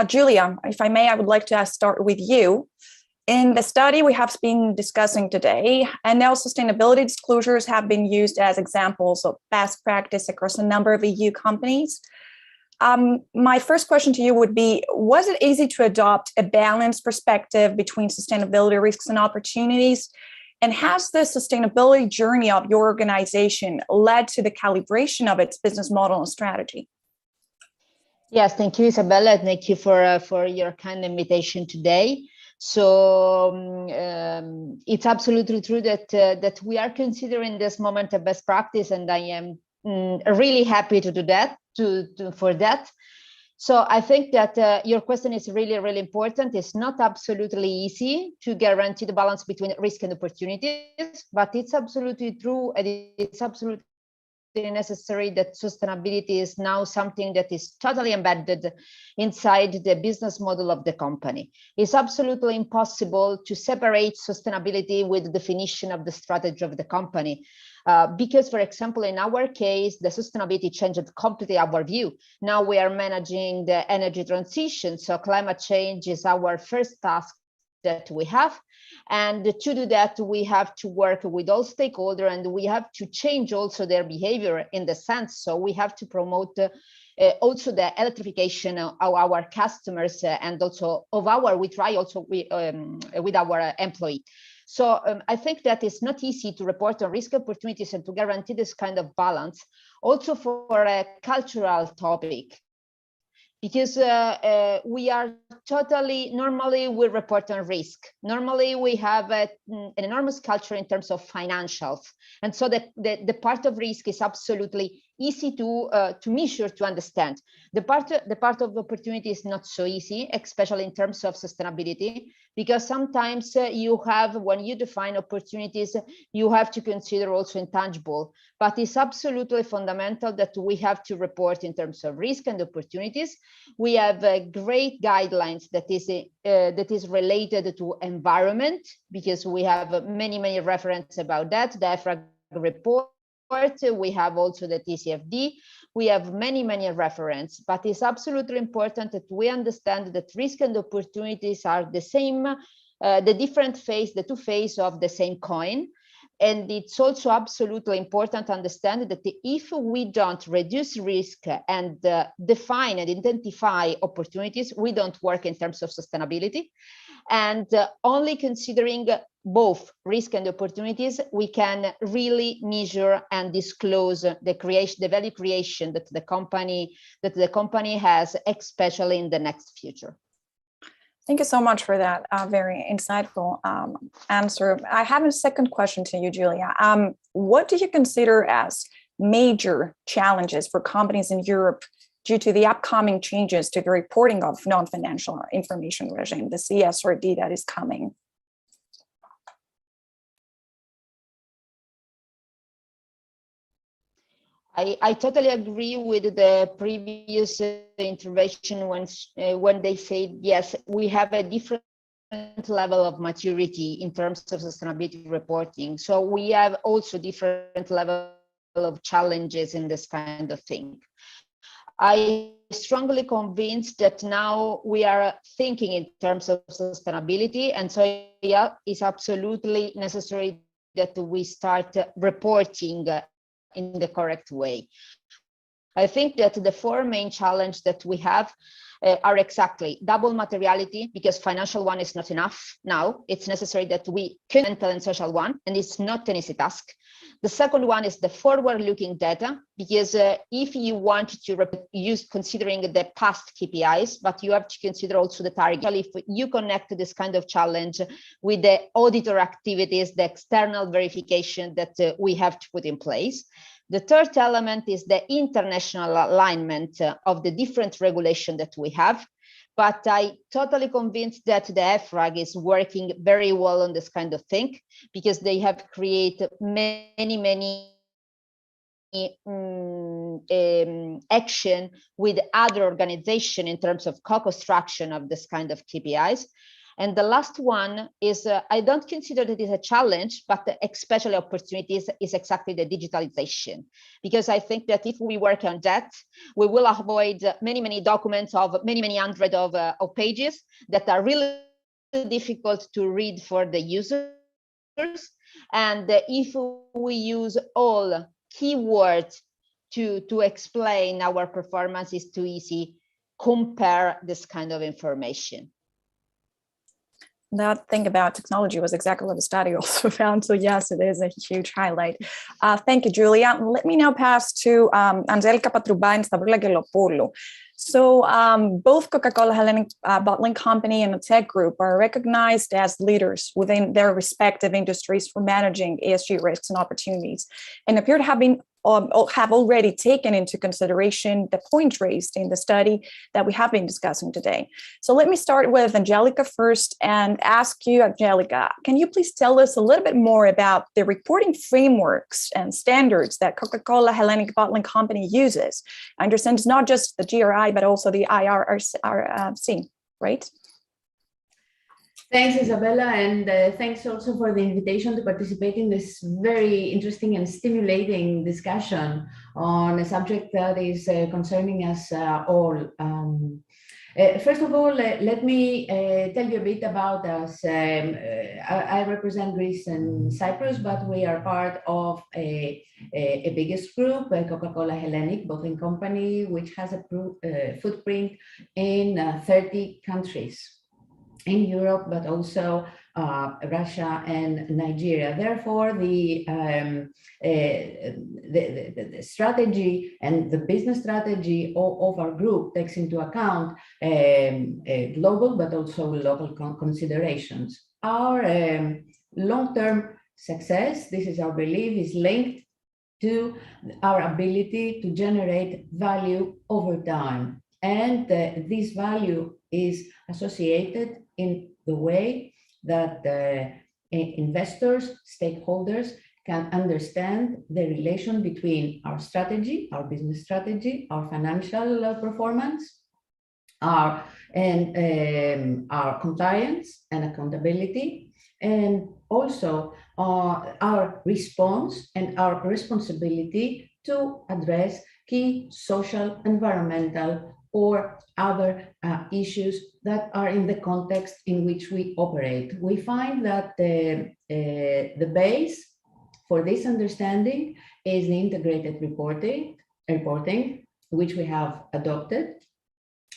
Giulia, if I may, I would like to start with you. In the study we have been discussing today, and now sustainability disclosures have been used as examples of best practice across a number of EU companies. My first question to you would be, was it easy to adopt a balanced perspective between sustainability risks and opportunities? And has the sustainability journey of your organization led to the calibration of its business model and strategy? Yes, thank you, Isabella. Thank you for your kind invitation today. So it's absolutely true that we are considering this moment a best practice, and I am really happy to do that. For that. So I think that your question is really, really important. It's not absolutely easy to guarantee the balance between risk and opportunities, but it's absolutely true, and it's absolutely necessary that sustainability is now something that is totally embedded inside the business model of the company. It's absolutely impossible to separate sustainability with the definition of the strategy of the company. Because, for example, in our case, the sustainability changed completely our view. Now we are managing the energy transition, so climate change is our first task that we have. And to do that, we have to work with all stakeholders, and we have to change also their behavior in the sense. So we have to promote also the electrification of our customers and also of we try also with our employee. So I think that it's not easy to report on risk opportunities and to guarantee this kind of balance, also for a cultural topic, because we are normally we report on risk. Normally we have an enormous culture in terms of financials. And so the part of risk is absolutely easy to measure, to understand. The part of opportunity is not so easy, especially in terms of sustainability, because sometimes when you define opportunities, you have to consider also intangible. But it's absolutely fundamental that we have to report in terms of risk and opportunities. We have great guidelines that is related to environment, because we have many references about that. The EFRAG report, we have also the TCFD, we have many references, but it's absolutely important that we understand that risk and opportunities are the same, the two faces of the same coin. And it's also absolutely important to understand that if we don't reduce risk and define and identify opportunities, we don't work in terms of sustainability. And only considering both risk and opportunities, we can really measure and disclose the value creation that the company has, especially in the next future. Thank you so much for that very insightful answer. I have a second question to you, Julia. What do you consider as major challenges for companies in Europe due to the upcoming changes to the reporting of non-financial information regime, the CSRD that is coming? I totally agree with the previous intervention when they said, yes, we have a different level of maturity in terms of sustainability reporting. So we have also different level of challenges in this kind of thing. I strongly convinced that now we are thinking in terms of sustainability, and so yeah, it's absolutely necessary that we start reporting in the correct way. I think that the four main challenges that we have are exactly double materiality, because financial one is not enough now. It's necessary that we mental and social one, and it's not an easy task. The second one is the forward-looking data, because if you want to use considering the past KPIs, but you have to consider also the target. If you connect this kind of challenge with the auditor activities, the external verification that we have to put in place. The third element is the international alignment of the different regulation that we have. But I totally convinced that the EFRAG is working very well on this kind of thing, because they have created many action with other organizations in terms of co-construction of this kind of KPIs. And the last one is, I don't consider that it is a challenge, but especially opportunities is exactly the digitalization. Because I think that if we work on that, we will avoid many documents of many hundreds of pages that are really difficult to read for the users. And if we use all keywords to explain our performance, it's too easy compare this kind of information. That thing about technology was exactly what the study also found. So yes, it is a huge highlight. Thank you, Julia. Let me now pass to Angelica Patrouba and Stavroula Gelopoulou. So both Coca-Cola Hellenic Bottling Company and the Tech Group are recognized as leaders within their respective industries for managing ESG risks and opportunities, and appear to have already taken into consideration the points raised in the study that we have been discussing today. So let me start with Angelica first and ask you, Angelica, can you please tell us a little bit more about the reporting frameworks and standards that Coca-Cola Hellenic Bottling Company uses? I understand it's not just the GRI, but also the IRC, right? Thanks, Isabella, and thanks also for the invitation to participate in this very interesting and stimulating discussion on a subject that is concerning us all. First of all, let me tell you a bit about us. I represent Greece and Cyprus, but we are part of a biggest group, Coca-Cola Hellenic Bottling Company, which has a footprint in 30 countries in Europe, but also Russia and Nigeria. Therefore, the strategy and the business strategy of our group takes into account global, but also local considerations. Our long-term success, this is our belief, is linked to our ability to generate value over time. And this value is associated in the way that investors, stakeholders can understand the relation between our strategy, our business strategy, our financial performance, our compliance and accountability, and also our response and our responsibility to address key social, environmental, or other issues that are in the context in which we operate. We find that the base for this understanding is the integrated reporting, which we have adopted.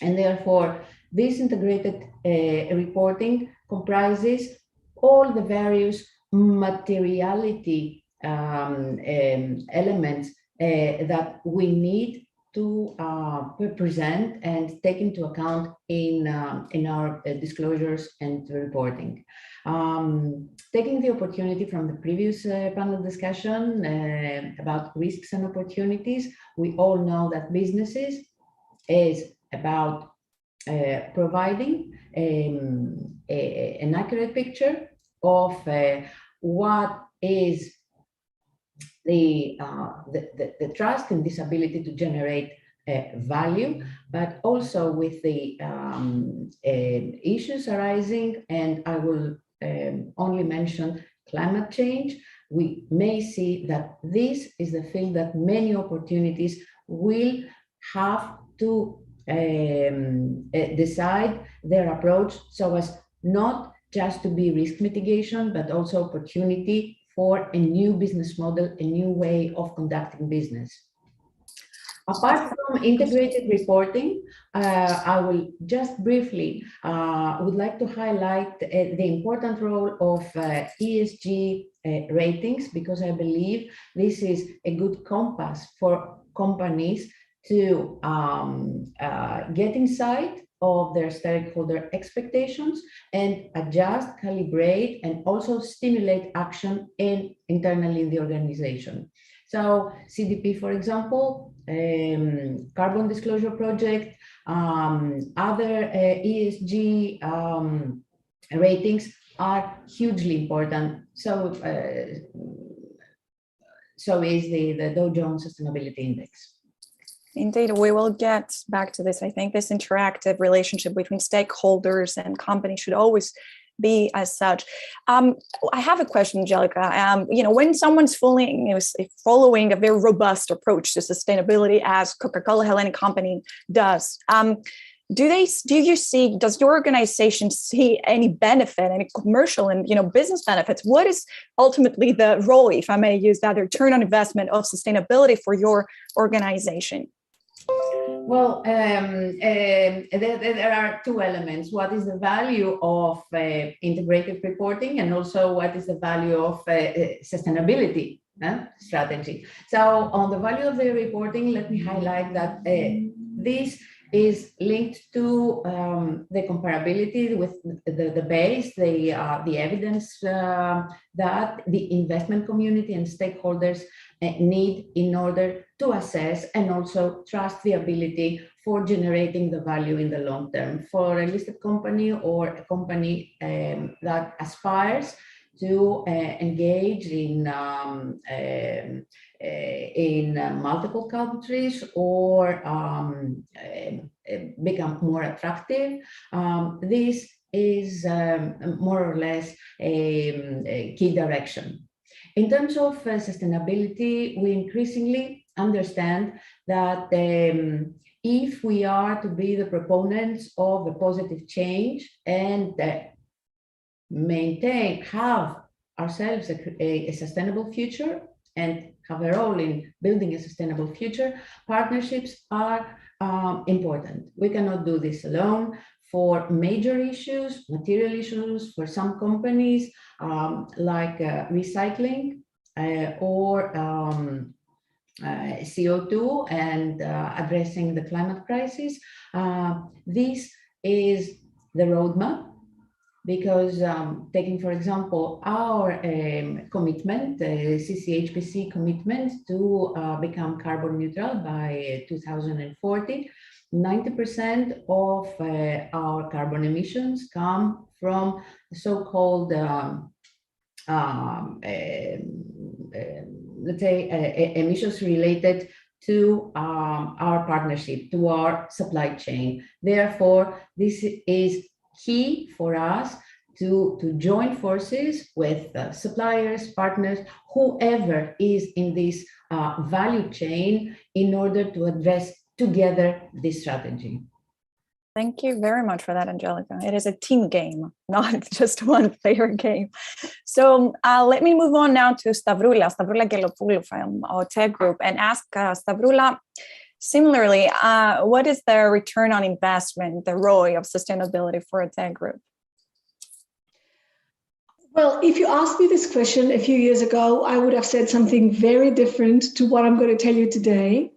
And therefore, this integrated reporting comprises all the various materiality elements that we need to present and take into account in our disclosures and reporting. Taking the opportunity from the previous panel discussion about risks and opportunities, we all know that businesses is about providing an accurate picture of what is the trust and this ability to generate value, but also with the issues arising, and I will only mention climate change. We may see that this is the field that many opportunities will have to decide their approach so as not just to be risk mitigation, but also opportunity for a new business model, a new way of conducting business. Apart from integrated reporting, I will just briefly would like to highlight the important role of ESG ratings, because I believe this is a good compass for companies to get inside of their stakeholder expectations and adjust, calibrate, and also stimulate action internally in the organization. So CDP, for example, Carbon Disclosure Project, other ESG ratings are hugely important. So, so is the Dow Jones Sustainability Index. Indeed, we will get back to this. I think this interactive relationship between stakeholders and companies should always be as such. I have a question, Angelica. When someone's following a very robust approach to sustainability, as Coca-Cola Hellenic Company does, does your organization see any benefit, any commercial and business benefits? What is ultimately the ROI, if I may use that, the return on investment of sustainability for your organization? Well, there are two elements. What is the value of integrated reporting, and also what is the value of sustainability strategy? So on the value of the reporting, let me highlight that this is linked to the comparability with the base, the evidence that the investment community and stakeholders need in order to assess and also trust the ability for generating the value in the long term. For a listed company or a company that aspires to engage in multiple countries or become more attractive, this is more or less a key direction. In terms of sustainability, we increasingly understand that if we are to be the proponents of a positive change and have ourselves a sustainable future and have a role in building a sustainable future, partnerships are important. We cannot do this alone. For major issues, material issues, for some companies like recycling or CO2 and addressing the climate crisis, this is the roadmap. Because taking, for example, our commitment, CCHPC commitment to become carbon neutral by 2040, 90% of our carbon emissions come from the so-called, let's say, emissions related to our partnership, to our supply chain. Therefore, this is key for us to join forces with suppliers, partners, whoever is in this value chain in order to address together this strategy. Thank you very much for that, Angelica. It is a team game, not just one player game. So let me move on now to Stavroula Gelopoulou from OTE Group, and ask Stavroula, similarly, what is the return on investment, the ROI of sustainability for OTE Group? Well, if you asked me this question a few years ago, I would have said something very different to what I'm going to tell you today.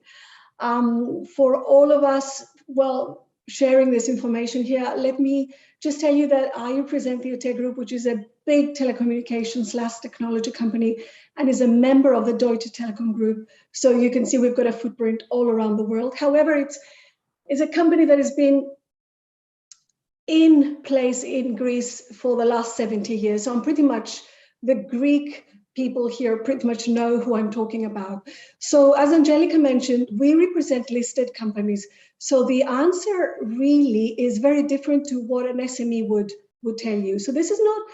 For all of us, well, sharing this information here, let me just tell you that I represent the OTE Group, which is a big telecommunications/technology company and is a member of the Deutsche Telekom Group. So you can see we've got a footprint all around the world. However, it's a company that has been in place in Greece for the last 70 years. So I'm pretty much, the Greek people here pretty much know who I'm talking about. So as Angelica mentioned, we represent listed companies. So the answer really is very different to what an SME would tell you. So this is not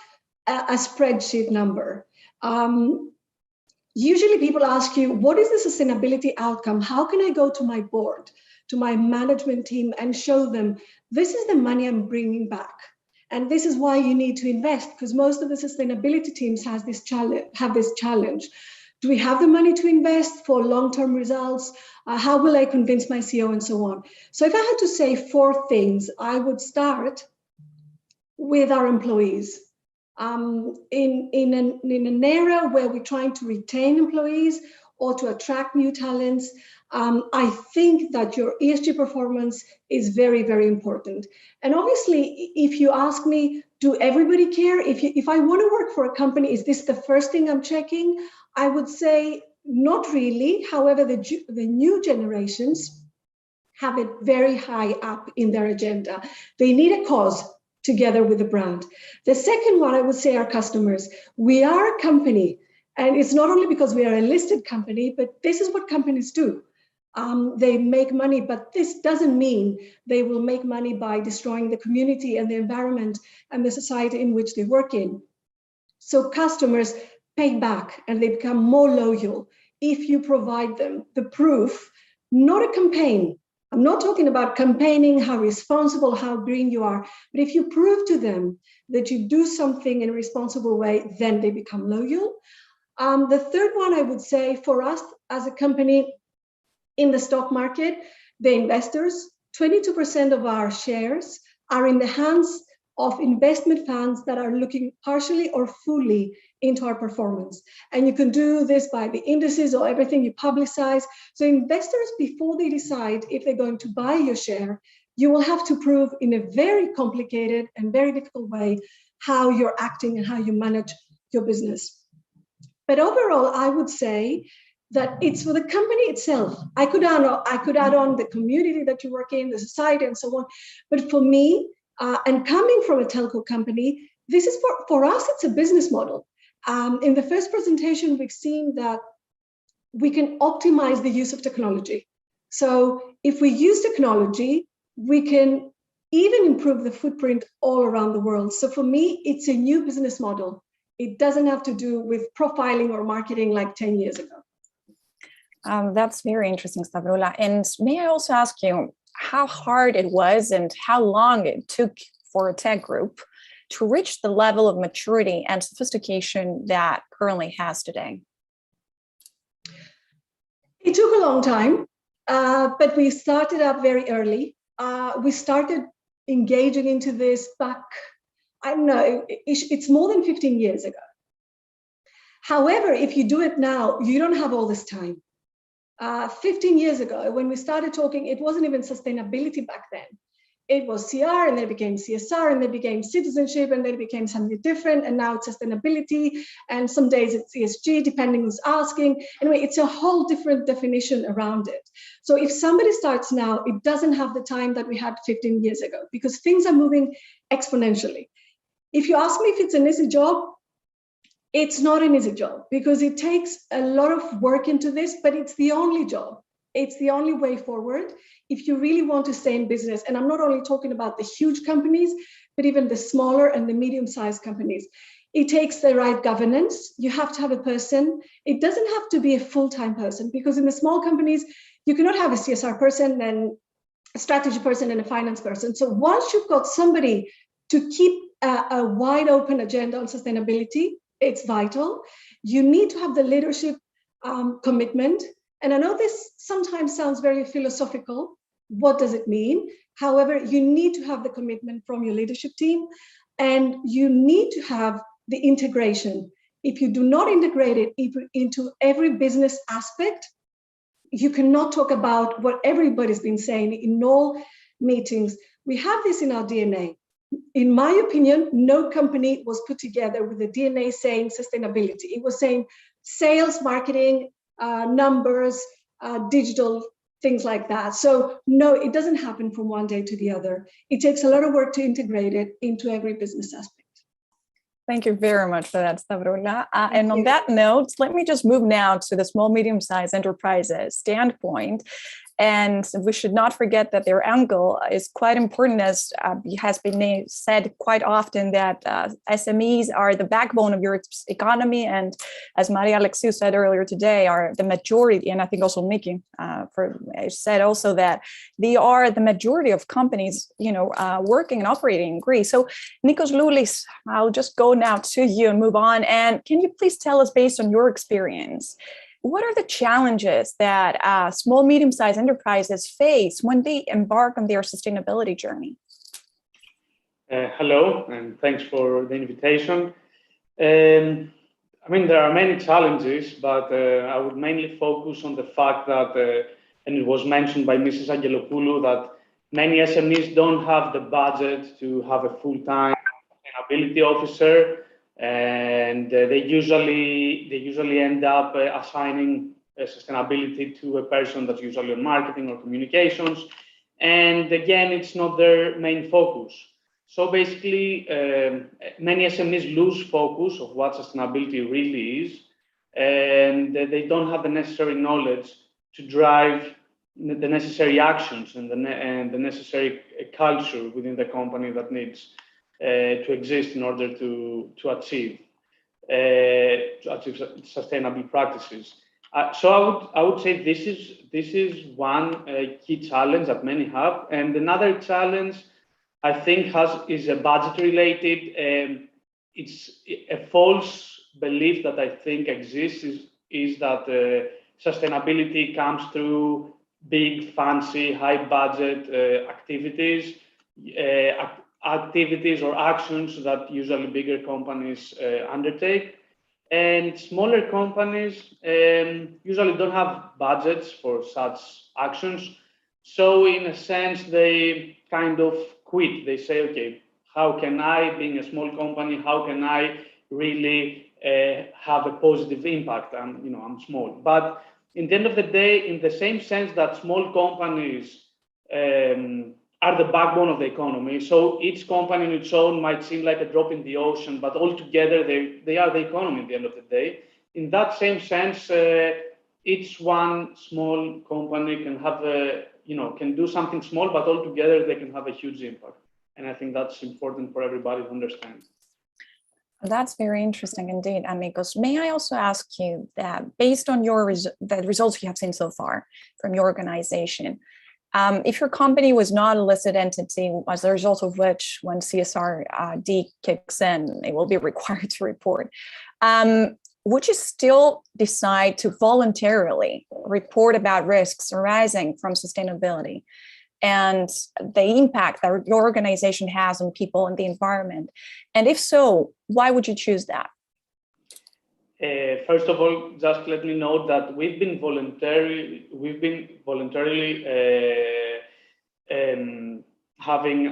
a spreadsheet number. Usually people ask you, what is the sustainability outcome? How can I go to my board, to my management team and show them, this is the money I'm bringing back. And this is why you need to invest, because most of the sustainability teams have this challenge. Do we have the money to invest for long-term results? How will I convince my CEO and so on? So if I had to say 4 things, I would start with our employees. In an era where we're trying to retain employees or to attract new talents, I think that your ESG performance is very, very important. And obviously, if you ask me, do everybody care? If I want to work for a company, is this the first thing I'm checking? I would say not really. However, the new generations have it very high up in their agenda. They need a cause together with the brand. The second one, I would say, our customers. We are a company, and it's not only because we are a listed company, but this is what companies do. They make money, but this doesn't mean they will make money by destroying the community and the environment and the society in which they work in. So customers pay back and they become more loyal if you provide them the proof, not a campaign, I'm not talking about campaigning, how responsible, how green you are, but if you prove to them that you do something in a responsible way, then they become loyal. The third one, I would say, for us as a company in the stock market, the investors, 22% of our shares are in the hands of investment funds that are looking partially or fully into our performance. And you can do this by the indices or everything you publicize. So investors, before they decide if they're going to buy your share, you will have to prove in a very complicated and very difficult way how you're acting and how you manage your business. But overall, I would say that it's for the company itself. I could add on the community that you work in, the society, and so on. But for me, and coming from a telco company, this is for us, it's a business model. In the first presentation, we've seen that we can optimize the use of technology. So if we use technology, we can even improve the footprint all around the world. So for me, it's a new business model. It doesn't have to do with profiling or marketing like 10 years ago. That's very interesting, Stavroula. And may I also ask you how hard it was and how long it took for a tech group to reach the level of maturity and sophistication that currently has today? It took a long time, but we started up very early. We started engaging into this back, I don't know, it's more than 15 years ago. However, if you do it now, you don't have all this time. 15 years ago, when we started talking, it wasn't even sustainability back then. It was CR, and then it became CSR, and then it became citizenship, and then it became something different, and now it's sustainability, and some days it's ESG, depending who's asking. Anyway, it's a whole different definition around it. So if somebody starts now, it doesn't have the time that we had 15 years ago, because things are moving exponentially. If you ask me if it's an easy job, it's not an easy job, because it takes a lot of work into this, but it's the only job. It's the only way forward if you really want to stay in business. And I'm not only talking about the huge companies, but even the smaller and the medium-sized companies. It takes the right governance. You have to have a person. It doesn't have to be a full-time person, because in the small companies, you cannot have a CSR person and a strategy person and a finance person. So once you've got somebody to keep a wide open agenda on sustainability, it's vital. You need to have the leadership commitment. And I know this sometimes sounds very philosophical. What does it mean? However, you need to have the commitment from your leadership team, and you need to have the integration. If you do not integrate it into every business aspect, you cannot talk about what everybody's been saying in all meetings. We have this in our DNA. In my opinion, no company was put together with the DNA saying sustainability. It was saying sales, marketing, numbers, digital, things like that. So no, it doesn't happen from one day to the other. It takes a lot of work to integrate it into every business aspect. Thank you very much for that, Stavroula. And on that note, let me just move now to the small, medium-sized enterprises standpoint. And we should not forget that their angle is quite important, as has been said quite often, that SMEs are the backbone of Europe's economy. And as Maria Alexiou said earlier today, are the majority, and I think also Miki said also that they are the majority of companies, working and operating in Greece. So Nikos Loulis, I'll just go now to you and move on. And can you please tell us, based on your experience, what are the challenges that small, medium-sized enterprises face when they embark on their sustainability journey? Hello, and thanks for the invitation. There are many challenges, but I would mainly focus on the fact that, and it was mentioned by Mrs. Angelopoulou, that many SMEs don't have the budget to have a full-time sustainability officer. And they usually end up assigning sustainability to a person that's usually on marketing or communications. And again, it's not their main focus. So basically, many SMEs lose focus of what sustainability really is, and they don't have the necessary knowledge to drive the necessary actions and the necessary culture within the company that needs to exist in order to achieve sustainable practices. So I would say this is one key challenge that many have, and another challenge I think is a budget related. It's a false belief that I think exists is that sustainability comes through big, fancy, high budget activities or actions that usually bigger companies undertake. And smaller companies usually don't have budgets for such actions. So in a sense, they kind of quit. They say, okay, how can I, being a small company, how can I really have a positive impact? I'm small. But in the end of the day, in the same sense that small companies are the backbone of the economy. So each company on its own might seem like a drop in the ocean, but altogether they are the economy at the end of the day. In that same sense, each one small company can have can do something small, but altogether they can have a huge impact. And I think that's important for everybody to understand. That's very interesting indeed, Nikos. May I also ask you that based on the results you have seen so far from your organization, if your company was not a listed entity, as a result of which when CSRD kicks in, it will be required to report, would you still decide to voluntarily report about risks arising from sustainability and the impact that your organization has on people and the environment? And if so, why would you choose that? First of all, just let me note that we've been voluntarily having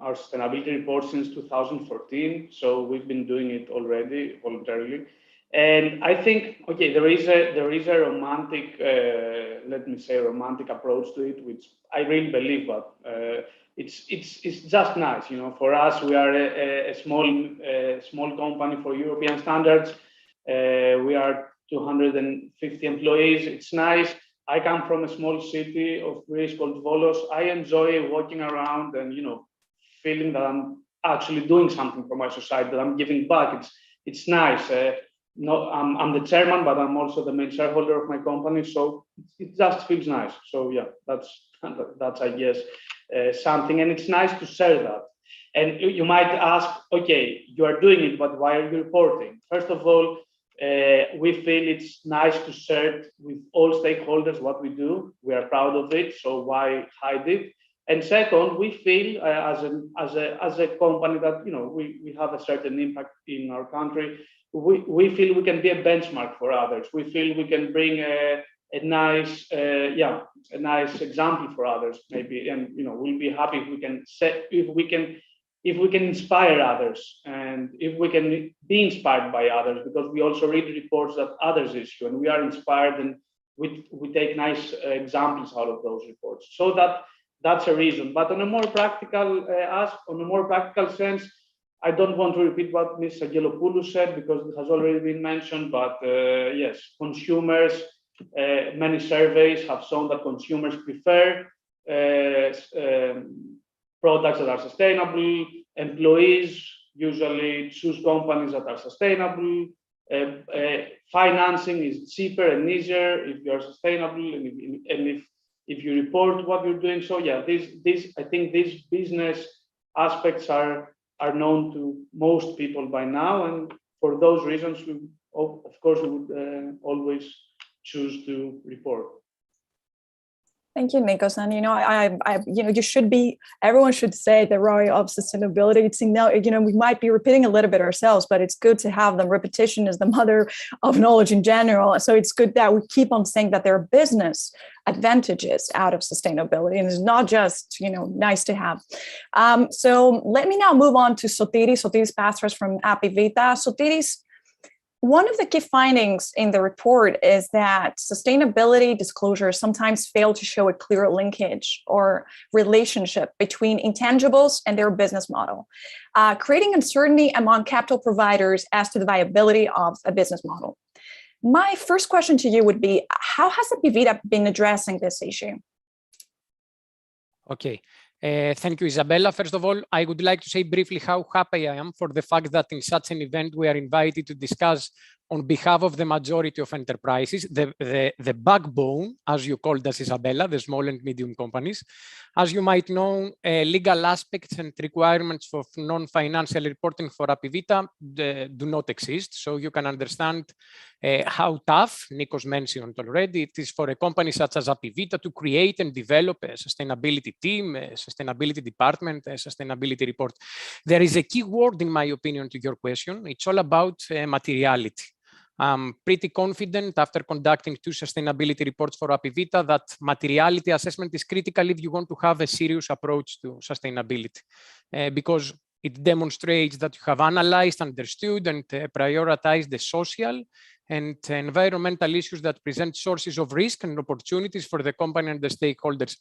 our sustainability report since 2014. So we've been doing it already voluntarily. And I think, okay, there is a romantic, romantic approach to it, which I really believe, but it's just nice, For us, we are a small company for European standards. We are 250 employees. It's nice. I come from a small city of Greece called Volos. I enjoy walking around and feeling that I'm actually doing something for my society, that I'm giving back. It's nice. I'm the chairman, but I'm also the main shareholder of my company, so it just feels nice. So yeah, that's I guess something, and it's nice to share that. And you might ask, okay, you are doing it, but why are you reporting? First of all, we feel it's nice to share with all stakeholders what we do. We are proud of it, so why hide it? And second, we feel as a company that we have a certain impact in our country. We feel we can be a benchmark for others. We feel we can bring a nice example for others, maybe, and we'll be happy if we can inspire others, and if we can be inspired by others, because we also read reports that others issue, and we are inspired, and we take nice examples out of those reports. So that's a reason. But on a more practical sense, I don't want to repeat what Ms. Aggelopoulou said because it has already been mentioned. But yes, consumers. Many surveys have shown that consumers prefer products that are sustainable. Employees usually choose companies that are sustainable. Financing is cheaper and easier if you are sustainable and if you report what you're doing. So yeah, I think these business aspects are known to most people by now, and for those reasons, of course, we would always choose to report. Thank you, Nikos. And everyone should say the role of sustainability. It's we might be repeating a little bit ourselves, but it's good to have them. Repetition is the mother of knowledge in general. So it's good that we keep on saying that there are business advantages out of sustainability, and it's not just nice to have. So let me now move on to Sotiris Pastras from Apivita. Sotiris, one of the key findings in the report is that sustainability disclosures sometimes fail to show a clear linkage or relationship between intangibles and their business model, creating uncertainty among capital providers as to the viability of a business model. My first question to you would be, how has Apivita been addressing this issue? Okay. Thank you, Isabella. First of all, I would like to say briefly how happy I am for the fact that in such an event we are invited to discuss on behalf of the majority of enterprises, the backbone, as you called us, Isabella, the small and medium companies. As you might know, legal aspects and requirements of non-financial reporting for Apivita do not exist. So you can understand how tough, Nikos mentioned already, it is for a company such as Apivita to create and develop a sustainability team, a sustainability department, a sustainability report. There is a key word, in my opinion, to your question. It's all about materiality. I'm pretty confident after conducting 2 sustainability reports for Apivita that materiality assessment is critical if you want to have a serious approach to sustainability, because it demonstrates that you have analyzed, understood, and prioritized the social and environmental issues that present sources of risk and opportunities for the company and the stakeholders.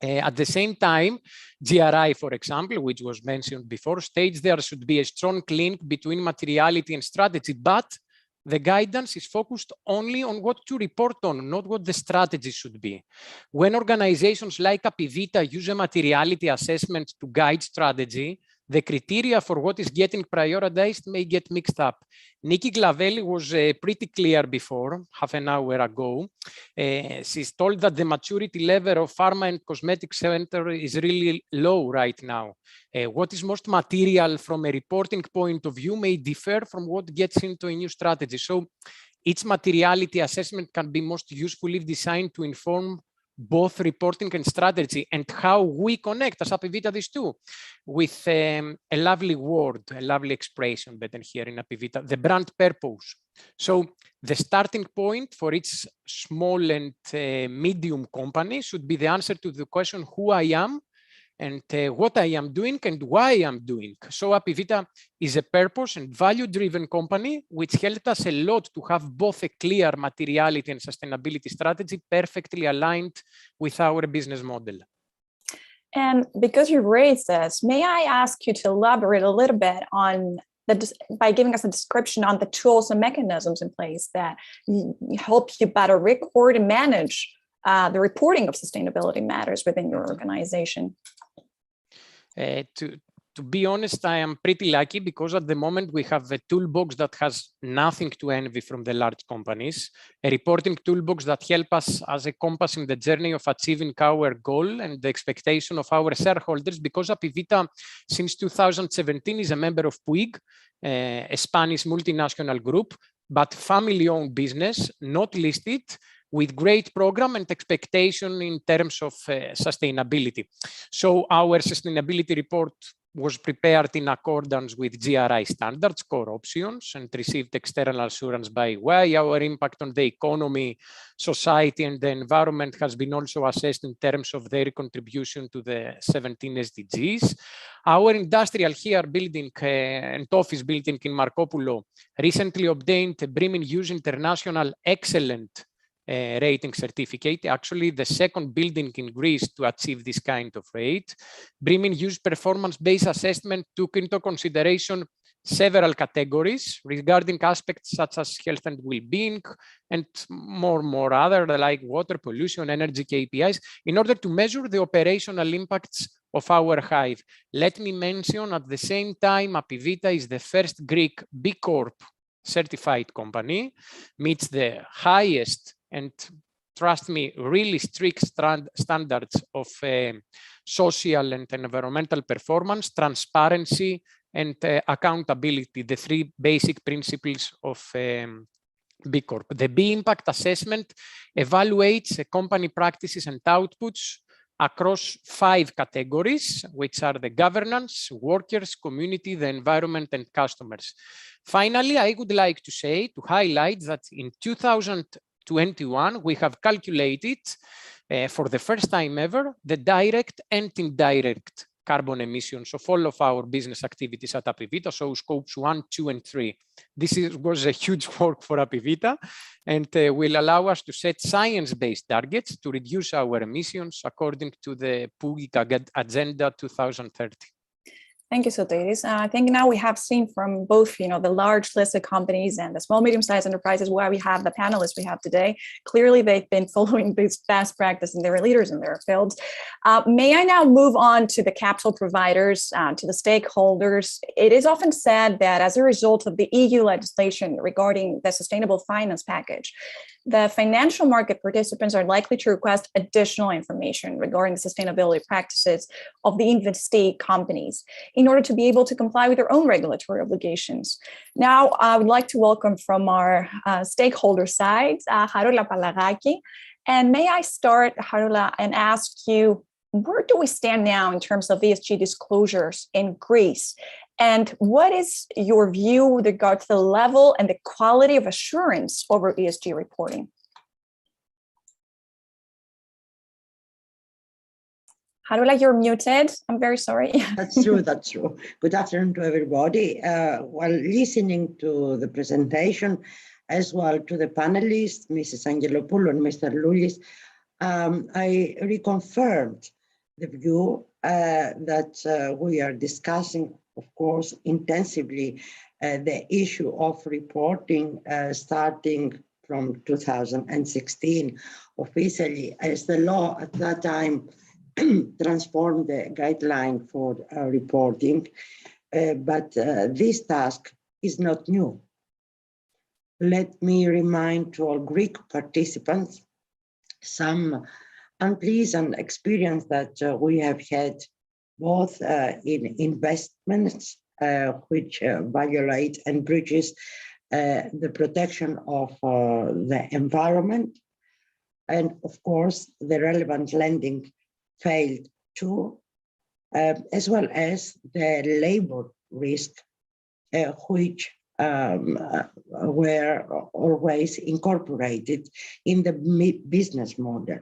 At the same time, GRI, for example, which was mentioned before, states there should be a strong link between materiality and strategy, but the guidance is focused only on what to report on, not what the strategy should be. When organizations like Apivita use a materiality assessment to guide strategy, the criteria for what is getting prioritized may get mixed up. Nikki Glavelli was pretty clear before, half an hour ago. She's told that the maturity level of pharma and cosmetic center is really low right now. What is most material from a reporting point of view may differ from what gets into a new strategy. So each materiality assessment can be most useful if designed to inform both reporting and strategy, and how we connect as Apivita these two with a lovely word, a lovely expression better here in Apivita, the brand purpose. So the starting point for each small and medium company should be the answer to the question who I am and what I am doing and why I'm doing. So Apivita is a purpose and value-driven company, which helped us a lot to have both a clear materiality and sustainability strategy perfectly aligned with our business model. And because you raised this, may I ask you to elaborate a little bit on by giving us a description on the tools and mechanisms in place that help you better record and manage the reporting of sustainability matters within your organization? To be honest, I am pretty lucky because at the moment we have a toolbox that has nothing to envy from the large companies, a reporting toolbox that helps us as a compass in the journey of achieving our goal and the expectation of our shareholders, because Apivita since 2017 is a member of Puig, a Spanish multinational group, but family-owned business, not listed, with great program and expectation in terms of sustainability. So our sustainability report was prepared in accordance with GRI standards, core options, and received external assurance by EY. Our impact on the economy, society, and the environment has been also assessed in terms of their contribution to the 17 SDGs. Our industrial here building and office building in Markopoulo recently obtained a BREEAM In-Use International Excellent rating certificate, actually the second building in Greece to achieve this kind of rate. BREEAM In-Use performance-based assessment took into consideration several categories regarding aspects such as health and well-being and more other like water pollution, energy KPIs, in order to measure the operational impacts of our hive. Let me mention at the same time, Apivita is the first Greek B Corp certified company, meets the highest and trust me, really strict standards of social and environmental performance, transparency, and accountability, the 3 basic principles of B Corp. The B Impact Assessment evaluates company practices and outputs across 5 categories, which are the governance, workers, community, the environment, and customers. Finally, I would like to say, to highlight that in 2021, we have calculated for the first time ever the direct and indirect carbon emissions of all of our business activities at Apivita, so scopes 1, 2, and 3. This was a huge work for Apivita and will allow us to set science-based targets to reduce our emissions according to the Puig Agenda 2030. Thank you, Sotiris. I think now we have seen from both, the large listed companies and the small, medium-sized enterprises why we have the panelists we have today. Clearly, they've been following this best practice and they're leaders in their fields. May I now move on to the capital providers, to the stakeholders? It is often said that as a result of the EU legislation regarding the sustainable finance package, the financial market participants are likely to request additional information regarding the sustainability practices of the investee companies in order to be able to comply with their own regulatory obligations. Now, I would like to welcome from our stakeholder side, Harola Palagaki. And may I start, Harola, and ask you, where do we stand now in terms of ESG disclosures in Greece? And what is your view with regard to the level and the quality of assurance over ESG reporting? Harola, you're muted. I'm very sorry. That's true, that's true. Good afternoon to everybody. While listening to the presentation, as well to the panelists, Mrs. Angelopoulou and Mr. Loulis, I reconfirmed the view that we are discussing, of course, intensively the issue of reporting starting from 2016 officially, as the law at that time transformed the guideline for reporting. But this task is not new. Let me remind to all Greek participants some unpleasant experience that we have had both in investments which violate and breaches the protection of the environment, and of course the relevant lending failed too, as well as the labor risk which were always incorporated in the business model.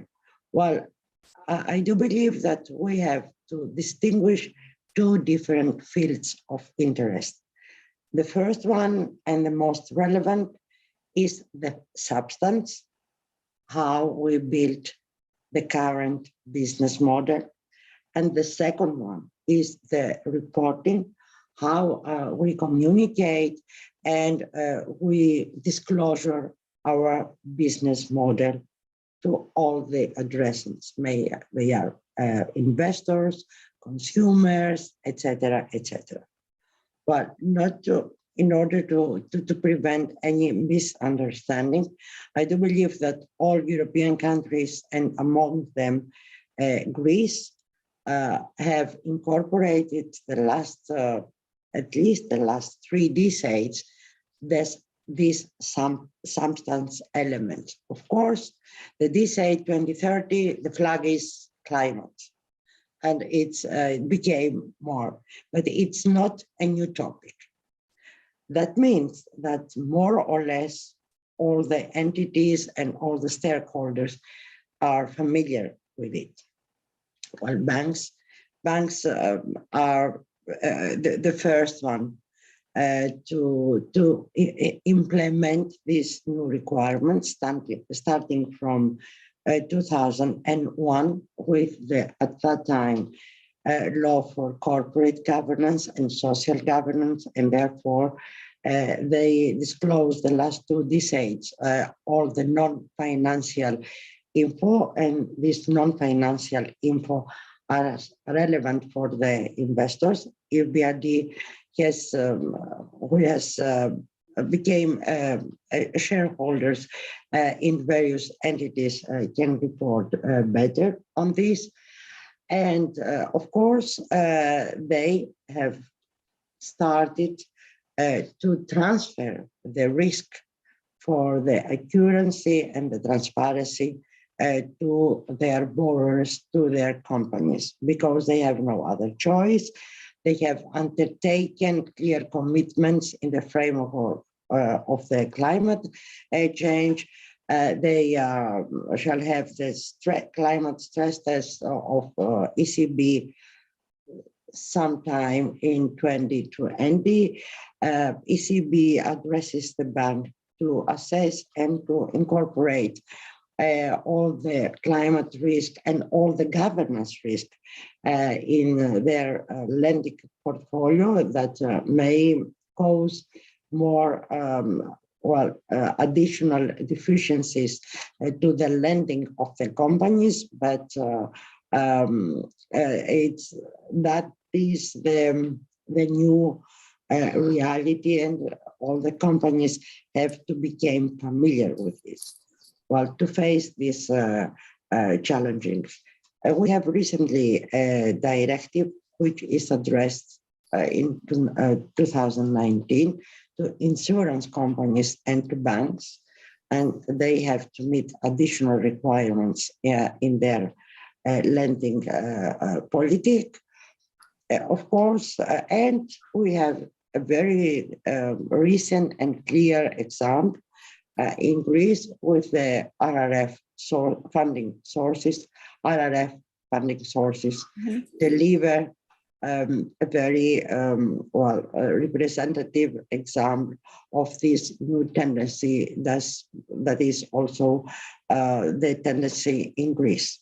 Well, I do believe that we have to distinguish two different fields of interest. The first one and the most relevant is the substance, how we built the current business model. And the second one is the reporting, how we communicate and we disclosure our business model to all the addressants. They are investors, consumers, etc., etc. But not to, in order to prevent any misunderstanding, I do believe that all European countries, and among them Greece, have incorporated the last, at least the last 3 decades, this substance element. Of course, the decade 2030, the flag is climate, and it became more, but it's not a new topic. That means that more or less all the entities and all the stakeholders are familiar with it. Well, banks are the first one to implement these new requirements, starting from 2001 with the, at that time, law for corporate governance and social governance, and therefore they disclosed the last 2 decades all the non-financial info, and this non-financial info are relevant for the investors. EBRD has, who has became shareholders in various entities can report better on this. And of course, they have started to transfer the risk for the accuracy and the transparency to their borrowers, to their companies, because they have no other choice. They have undertaken clear commitments in the framework of the climate change. They shall have the climate stress test of ECB sometime in 2020. ECB addresses the bank to assess and to incorporate all the climate risk and all the governance risk in their lending portfolio that may cause more additional deficiencies to the lending of the companies, but that is the new reality, and all the companies have to become familiar with this. Well, to face these challenges, we have recently a directive which is addressed in 2019 to insurance companies and to banks, and they have to meet additional requirements in their lending politic, of course, and we have a very recent and clear example in Greece with the RRF funding sources. RRF funding sources deliver a very representative example of this new tendency that is also the tendency in Greece.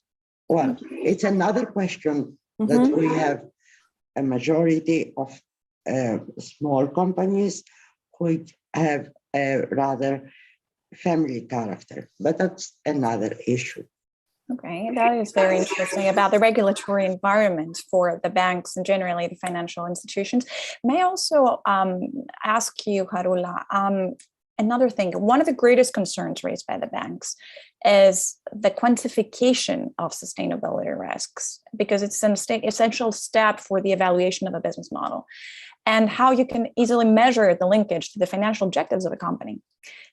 Well, it's another question that we have a majority of small companies which have a rather family character, but that's another issue. Okay, that is very interesting about the regulatory environment for the banks and generally the financial institutions. May I also ask you, Harula, another thing? One of the greatest concerns raised by the banks is the quantification of sustainability risks, because it's an essential step for the evaluation of a business model and how you can easily measure the linkage to the financial objectives of a company.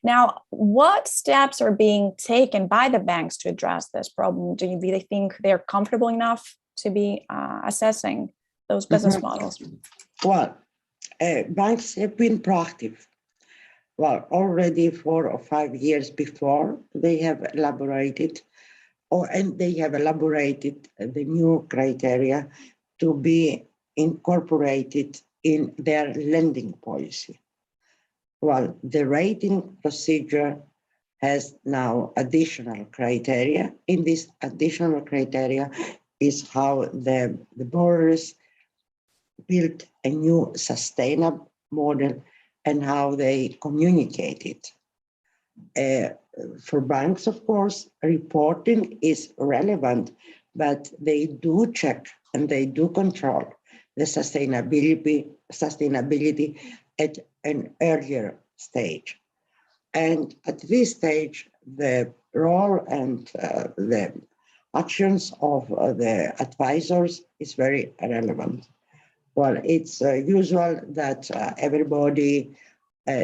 Now, what steps are being taken by the banks to address this problem? Do they think they're comfortable enough to be assessing those business models? Well, banks have been proactive. Well, already 4 or 5 years before, they have elaborated, the new criteria to be incorporated in their lending policy. Well, the rating procedure has now additional criteria. In this additional criteria is how the borrowers build a new sustainable model and how they communicate it. For banks, of course, reporting is relevant, but they do check and they do control the sustainability at an earlier stage. And at this stage, the role and the actions of the advisors is very relevant. Well, it's usual that everybody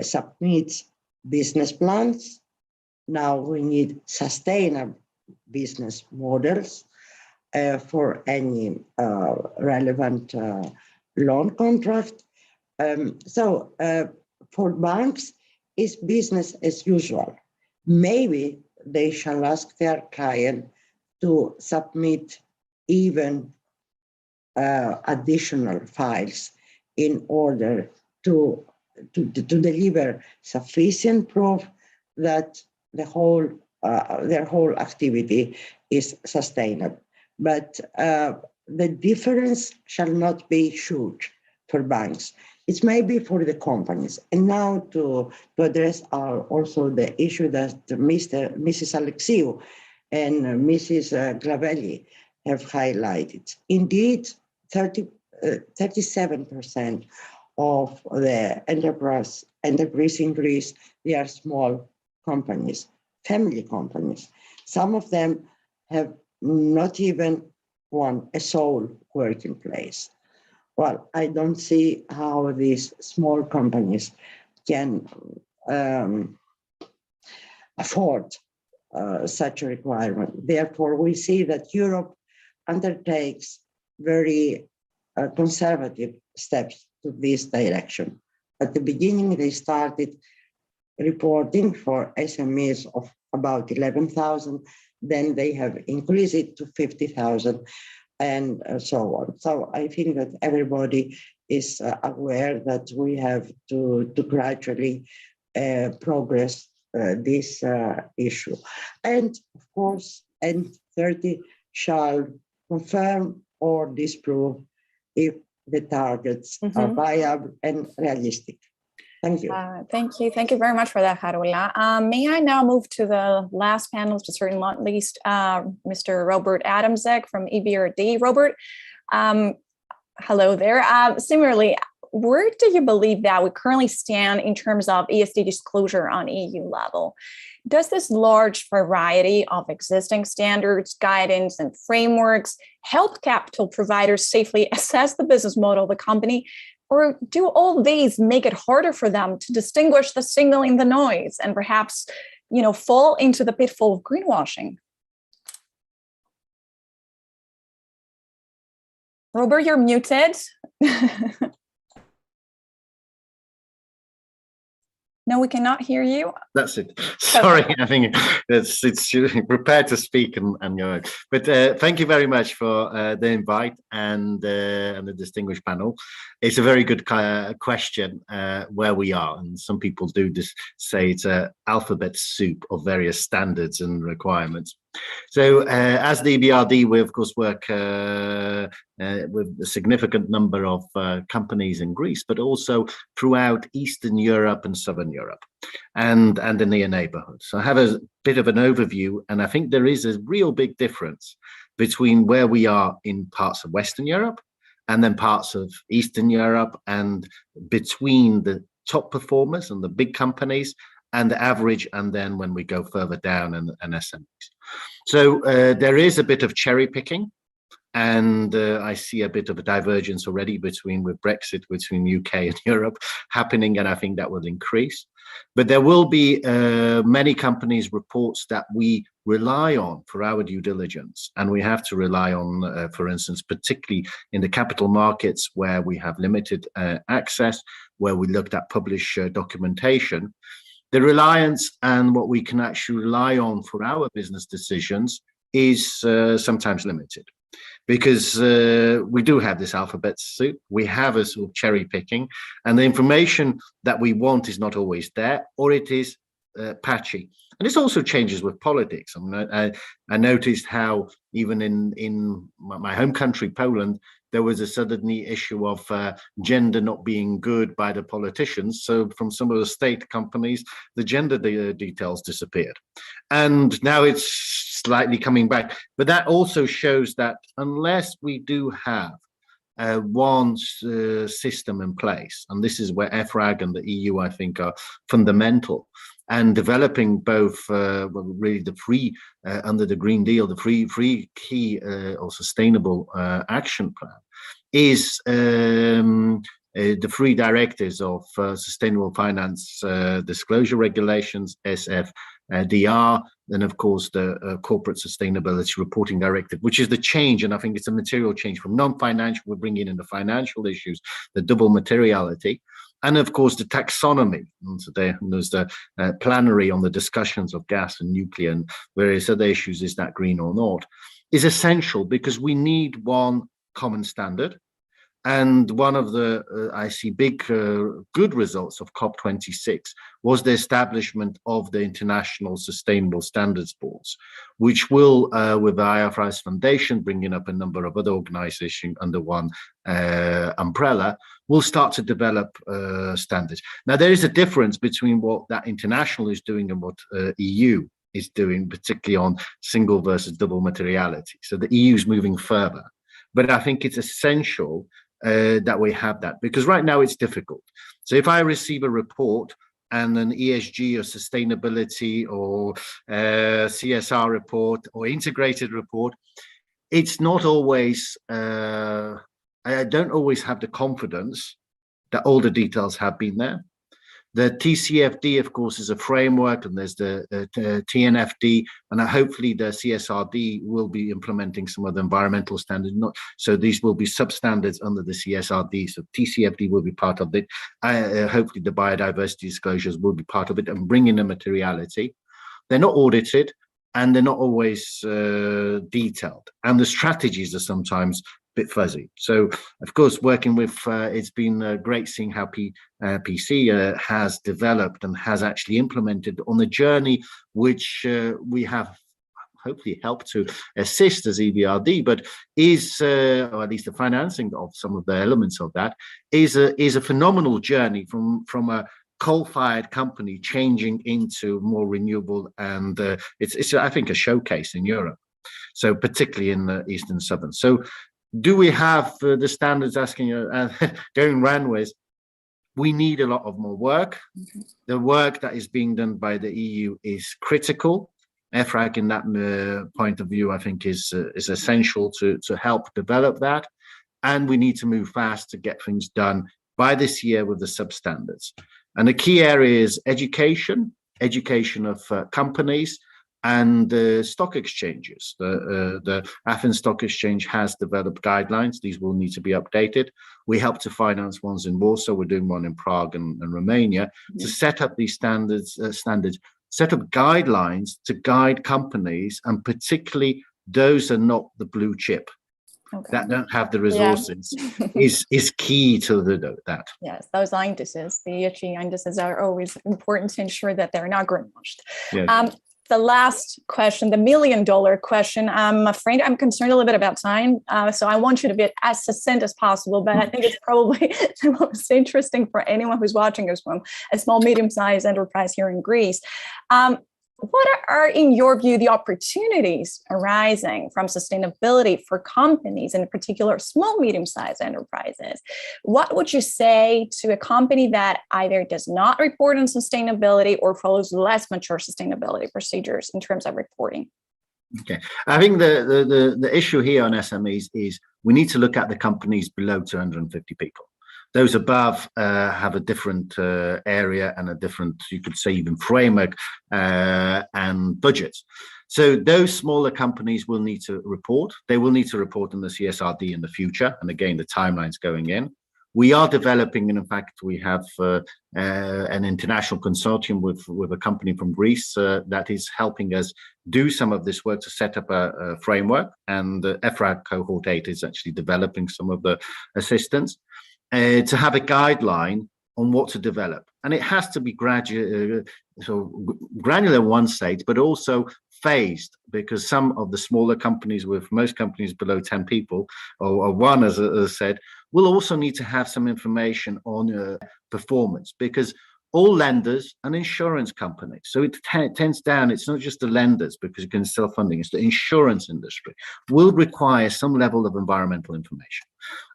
submits business plans. Now we need sustainable business models for any relevant loan contract. So for banks, it's business as usual. Maybe they shall ask their client to submit even additional files in order to deliver sufficient proof that their whole activity is sustainable. But the difference shall not be huge for banks. It's maybe for the companies. And now to address also the issue that Mrs. Alexiou and Mrs. Glavelli have highlighted. Indeed, 37% of the enterprise in Greece, they are small companies, family companies. Some of them have not even a sole working place. Well, I don't see how these small companies can afford such a requirement. Therefore, we see that Europe undertakes very conservative steps to this direction. At the beginning, they started reporting for SMEs of about 11,000. Then they have increased it to 50,000 and so on. So I think that everybody is aware that we have to gradually progress this issue. And of course, N30 shall confirm or disprove if the targets are viable and realistic. Thank you. Thank you. Thank you very much for that, Charula. May I now move to the last panelist, but certainly not least, Mr. Robert Adamczyk from EBRD. Robert, hello there. Similarly, where do you believe that we currently stand in terms of ESG disclosure on EU level? Does this large variety of existing standards, guidance, and frameworks help capital providers safely assess the business model of the company? Or do all these make it harder for them to distinguish the signal in the noise and perhaps, fall into the pitfall of greenwashing? Robert, you're muted. No, we cannot hear you. That's it. Sorry, I think it's prepared to speak and go. But thank you very much for the invite and the distinguished panel. It's a very good question where we are, and some people do say it's an alphabet soup of various standards and requirements. So as the EBRD, we of course work with a significant number of companies in Greece, but also throughout Eastern Europe and Southern Europe and in the near neighborhood. So I have a bit of an overview, and I think there is a real big difference between where we are in parts of Western Europe and then parts of Eastern Europe, and between the top performers and the big companies and the average, and then when we go further down and SMEs. So there is a bit of cherry picking, and I see a bit of a divergence already with Brexit, between UK and Europe happening, and I think that will increase. But there will be many companies' reports that we rely on for our due diligence, and we have to rely on, for instance, particularly in the capital markets where we have limited access, where we looked at published documentation. The reliance and what we can actually rely on for our business decisions is sometimes limited, because we do have this alphabet soup. We have a sort of cherry picking, and the information that we want is not always there, or it is patchy. And this also changes with politics. I mean, I noticed how even in my home country, Poland, there was a suddenly issue of gender not being good by the politicians. So from some of the state companies, the gender details disappeared. And now it's slightly coming back. But that also shows that unless we do have one system in place, and this is where EFRAG and the EU, I think, are fundamental, and developing both really the free under the Green Deal, the free key or sustainable action plan is the three directives of sustainable finance disclosure regulations, SFDR, and of course the corporate sustainability reporting directive, which is the change, and I think it's a material change from non-financial. We're bringing in the financial issues, the double materiality, and of course the taxonomy. And so there's the plenary on the discussions of gas and nuclear and various other issues, is that green or not, is essential because we need one common standard. And one of the, I see, big good results of COP26 was the establishment of the International Sustainable Standards Boards, which will, with the IFRS Foundation, bringing up a number of other organizations under one umbrella, will start to develop standards. Now, there is a difference between what that international is doing and what EU is doing, particularly on single versus double materiality. So the EU is moving further. But I think it's essential that we have that, because right now it's difficult. So if I receive a report and an ESG or sustainability or CSR report or integrated report, it's not always, I don't always have the confidence that all the details have been there. The TCFD, of course, is a framework, and there's the TNFD, and hopefully the CSRD will be implementing some of the environmental standards. So these will be substandards under the CSRD. So TCFD will be part of it. Hopefully the biodiversity disclosures will be part of it and bring in the materiality. They're not audited, and they're not always detailed. And the strategies are sometimes bit fuzzy. So, of course, working with, it's been great seeing how PC has developed and has actually implemented on the journey, which we have hopefully helped to assist as EBRD, but is, or at least the financing of some of the elements of that, is a phenomenal journey from a coal-fired company changing into more renewable, and it's I think a showcase in Europe. So particularly in the East and Southern. So do we have the standards asking going runways? We need a lot of more work. The work that is being done by the EU is critical. EFRAG, in that point of view, I think is essential to help develop that. And we need to move fast to get things done by this year with the substandards. And the key area is education of companies, and stock exchanges. The Athens Stock Exchange has developed guidelines. These will need to be updated. We help to finance ones in Warsaw. We're doing one in Prague and Romania to set up these standards, set up guidelines to guide companies, and particularly those are not the blue chip. That don't have the resources is key to that. Yes, those indices, the ESG indices, are always important to ensure that they're not greenwashed. Yes. The last question, the $1 million question, I'm afraid I'm concerned a little bit about time. So I want you to be as succinct as possible, but I think it's probably the most interesting for anyone who's watching us from a small, medium-sized enterprise here in Greece. What are, in your view, the opportunities arising from sustainability for companies, and in particular, small, medium-sized enterprises? What would you say to a company that either does not report on sustainability or follows less mature sustainability procedures in terms of reporting? Okay, I think the issue here on SMEs is we need to look at the companies below 250 people. Those above have a different area and a different, you could say, even framework and budgets. So those smaller companies will need to report. They will need to report in the CSRD in the future. And again, the timeline's going in. We are developing, and in fact, we have an international consortium with a company from Greece that is helping us do some of this work to set up a framework. And the EFRAG Cohort 8 is actually developing some of the assistance. To have a guideline on what to develop, and it has to be granular at one stage, but also phased, because some of the smaller companies, with most companies below 10 people or one, as I said, will also need to have some information on performance, because all lenders and insurance companies, so it tends down, it's not just the lenders, because you can self-funding, it's the insurance industry, will require some level of environmental information.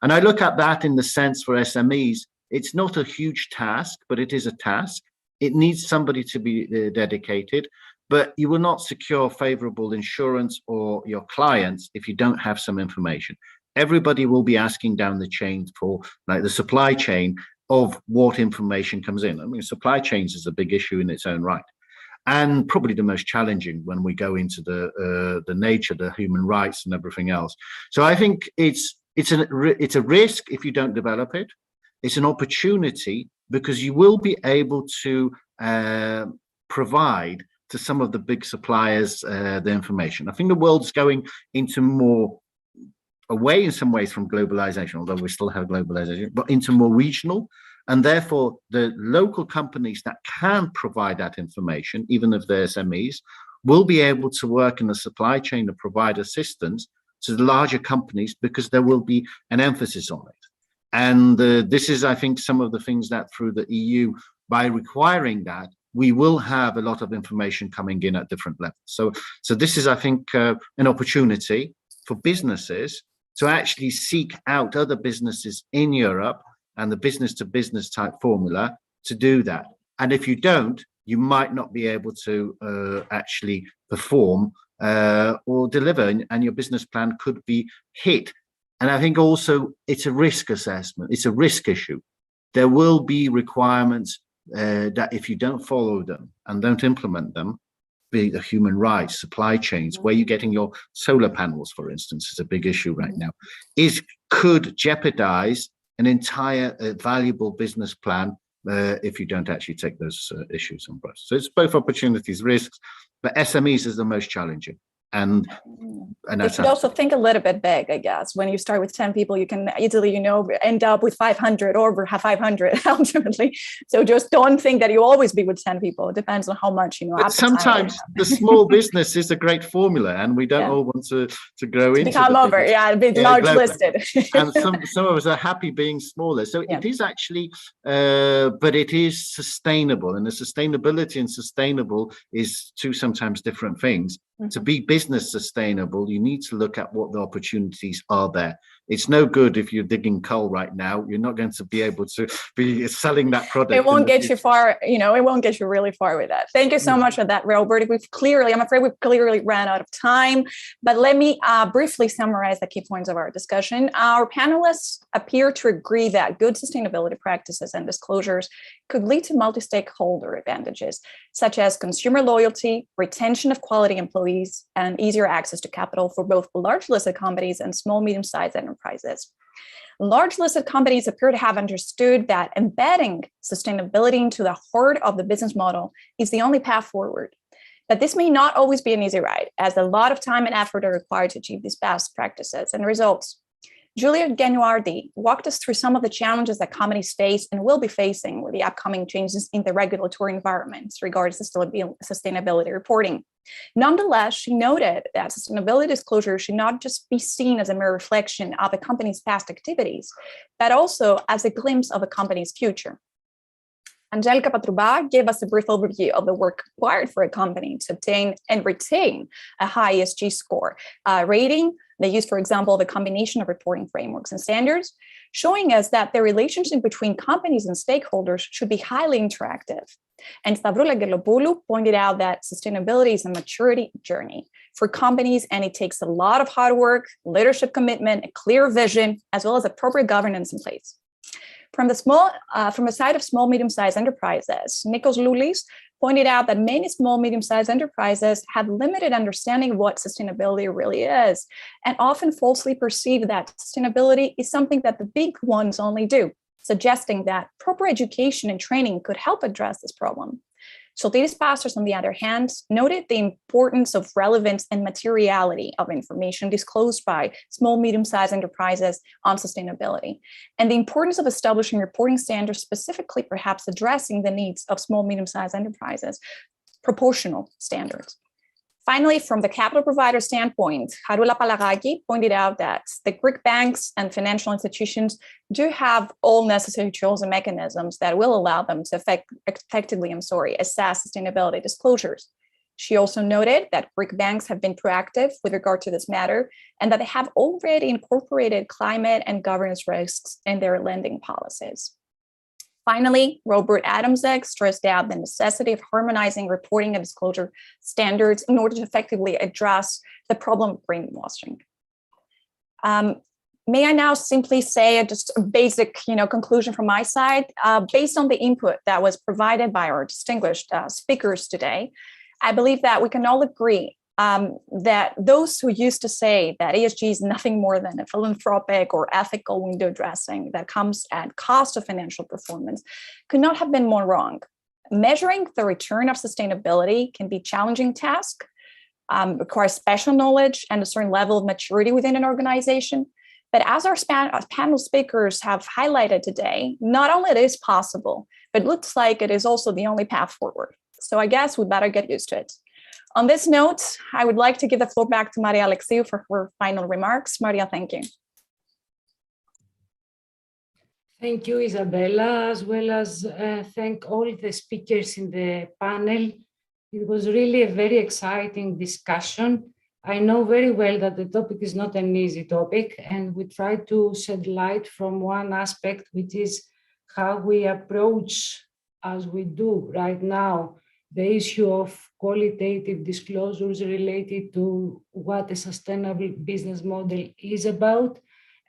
And I look at that in the sense for SMEs, it's not a huge task, but it is a task. It needs somebody to be dedicated, but you will not secure favorable insurance or your clients if you don't have some information. Everybody will be asking down the chain for, like, the supply chain of what information comes in. I mean, supply chains is a big issue in its own right, and probably the most challenging when we go into the nature, the human rights and everything else. So I think it's a risk if you don't develop it. It's an opportunity because you will be able to provide to some of the big suppliers the information. I think the world's going into more away in some ways from globalization, although we still have globalization, but into more regional. And therefore, the local companies that can provide that information, even if they're SMEs, will be able to work in the supply chain to provide assistance to the larger companies, because there will be an emphasis on it. And this is, I think, some of the things that through the EU, by requiring that, we will have a lot of information coming in at different levels. So this is, I think, an opportunity for businesses to actually seek out other businesses in Europe and the business-to-business type formula to do that. And if you don't, you might not be able to actually perform or deliver, and your business plan could be hit. And I think also it's a risk assessment. It's a risk issue. There will be requirements that if you don't follow them and don't implement them, be the human rights, supply chains, where you're getting your solar panels, for instance, is a big issue right now, could jeopardize an entire valuable business plan if you don't actually take those issues on board. So it's both opportunities, risks, but SMEs is the most challenging. And They that's should also think a little bit big, I guess. When you start with 10 people, you can easily, end up with 500 or over 500 ultimately. So just don't think that you always be with 10 people. It depends on how much, but sometimes the small business is a great formula, and we don't all want to grow into become over, a bit large listed. And some of us are happy being smaller. So it is actually, but it is sustainable, and the sustainability and sustainable is two sometimes different things. To be business sustainable, you need to look at what the opportunities are there. It's no good if you're digging coal right now. You're not going to be able to be selling that product. It won't get you far, it won't get you really far with that. Thank you so much for that, Robert. I'm afraid we've clearly ran out of time, but let me briefly summarize the key points of our discussion. Our panelists appear to agree that good sustainability practices and disclosures could lead to multi-stakeholder advantages, such as consumer loyalty, retention of quality employees, and easier access to capital for both large listed companies and small, medium-sized enterprises. Large listed companies appear to have understood that embedding sustainability into the heart of the business model is the only path forward. But this may not always be an easy ride, as a lot of time and effort are required to achieve these best practices and results. Julia Genuardi walked us through some of the challenges that companies face and will be facing with the upcoming changes in the regulatory environments regarding sustainability reporting. Nonetheless, she noted that sustainability disclosure should not just be seen as a mere reflection of a company's past activities, but also as a glimpse of a company's future. Angelica Patruba gave us a brief overview of the work required for a company to obtain and retain a high ESG score rating. They use, for example, the combination of reporting frameworks and standards, showing us that the relationship between companies and stakeholders should be highly interactive. And Stavroula Gelopoulou pointed out that sustainability is a maturity journey for companies, and it takes a lot of hard work, leadership commitment, a clear vision, as well as appropriate governance in place. From the side of small, medium-sized enterprises, Nikos Loulis pointed out that many small, medium-sized enterprises have limited understanding of what sustainability really is, and often falsely perceive that sustainability is something that the big ones only do, suggesting that proper education and training could help address this problem. Sotiris Pastors, on the other hand, noted the importance of relevance and materiality of information disclosed by small, medium-sized enterprises on sustainability, and the importance of establishing reporting standards, specifically perhaps addressing the needs of small, medium-sized enterprises, proportional standards. Finally, from the capital provider standpoint, Harula Palagaki pointed out that the Greek banks and financial institutions do have all necessary tools and mechanisms that will allow them to effectively assess sustainability disclosures. She also noted that Greek banks have been proactive with regard to this matter, and that they have already incorporated climate and governance risks in their lending policies. Finally, Robert Adamczyk stressed out the necessity of harmonizing reporting and disclosure standards in order to effectively address the problem of greenwashing. May I now simply say just a basic conclusion from my side, based on the input that was provided by our distinguished speakers today. I believe that we can all agree that those who used to say that ESG is nothing more than a philanthropic or ethical window dressing that comes at cost of financial performance could not have been more wrong. Measuring the return of sustainability can be a challenging task, requires special knowledge and a certain level of maturity within an organization. But as our panel speakers have highlighted today, not only it is possible, but it looks like it is also the only path forward. So I guess we better get used to it. On this note, I would like to give the floor back to Maria Alexiou for her final remarks. Maria, thank you. Thank you, Isabella, as well as thank all the speakers in the panel. It was really a very exciting discussion. I know very well that the topic is not an easy topic, and we try to shed light from one aspect, which is how we approach, as we do right now, the issue of qualitative disclosures related to what a sustainable business model is about,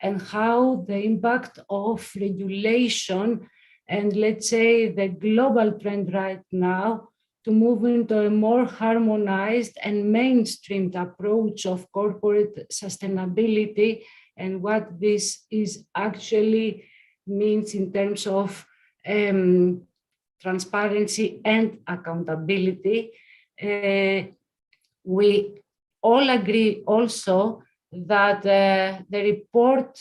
and how the impact of regulation and, let's say, the global trend right now to move into a more harmonized and mainstreamed approach of corporate sustainability, and what this is actually means in terms of transparency and accountability. We all agree also that the report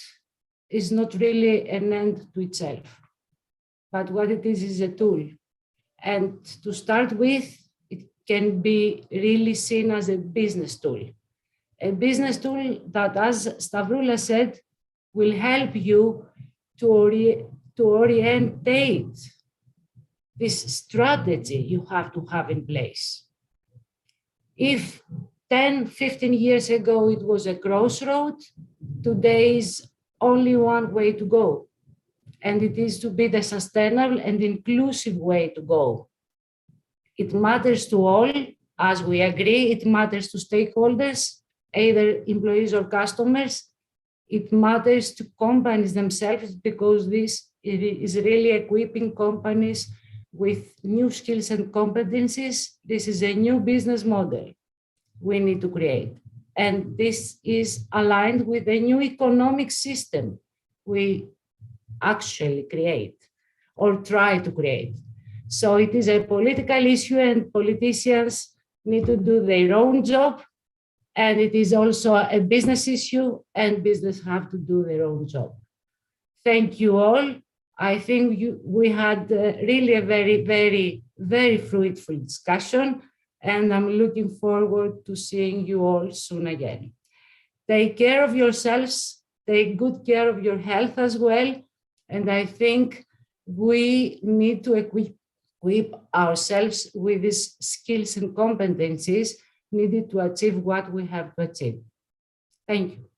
is not really an end to itself, but what it is a tool. And to start with, it can be really seen as a business tool. A business tool that, as Stavroula said, will help you to orientate this strategy you have to have in place. If 10, 15 years ago it was a crossroad, today is only one way to go, and it is to be the sustainable and inclusive way to go. It matters to all, as we agree, it matters to stakeholders, either employees or customers. It matters to companies themselves, because this is really equipping companies with new skills and competencies. This is a new business model we need to create. And this is aligned with a new economic system we actually create or try to create. So it is a political issue, and politicians need to do their own job. And it is also a business issue, and business have to do their own job. Thank you all. I think we had really a very, very, very fruitful discussion, and I'm looking forward to seeing you all soon again. Take care of yourselves, take good care of your health as well. And I think we need to equip ourselves with these skills and competencies needed to achieve what we have to achieve. Thank you.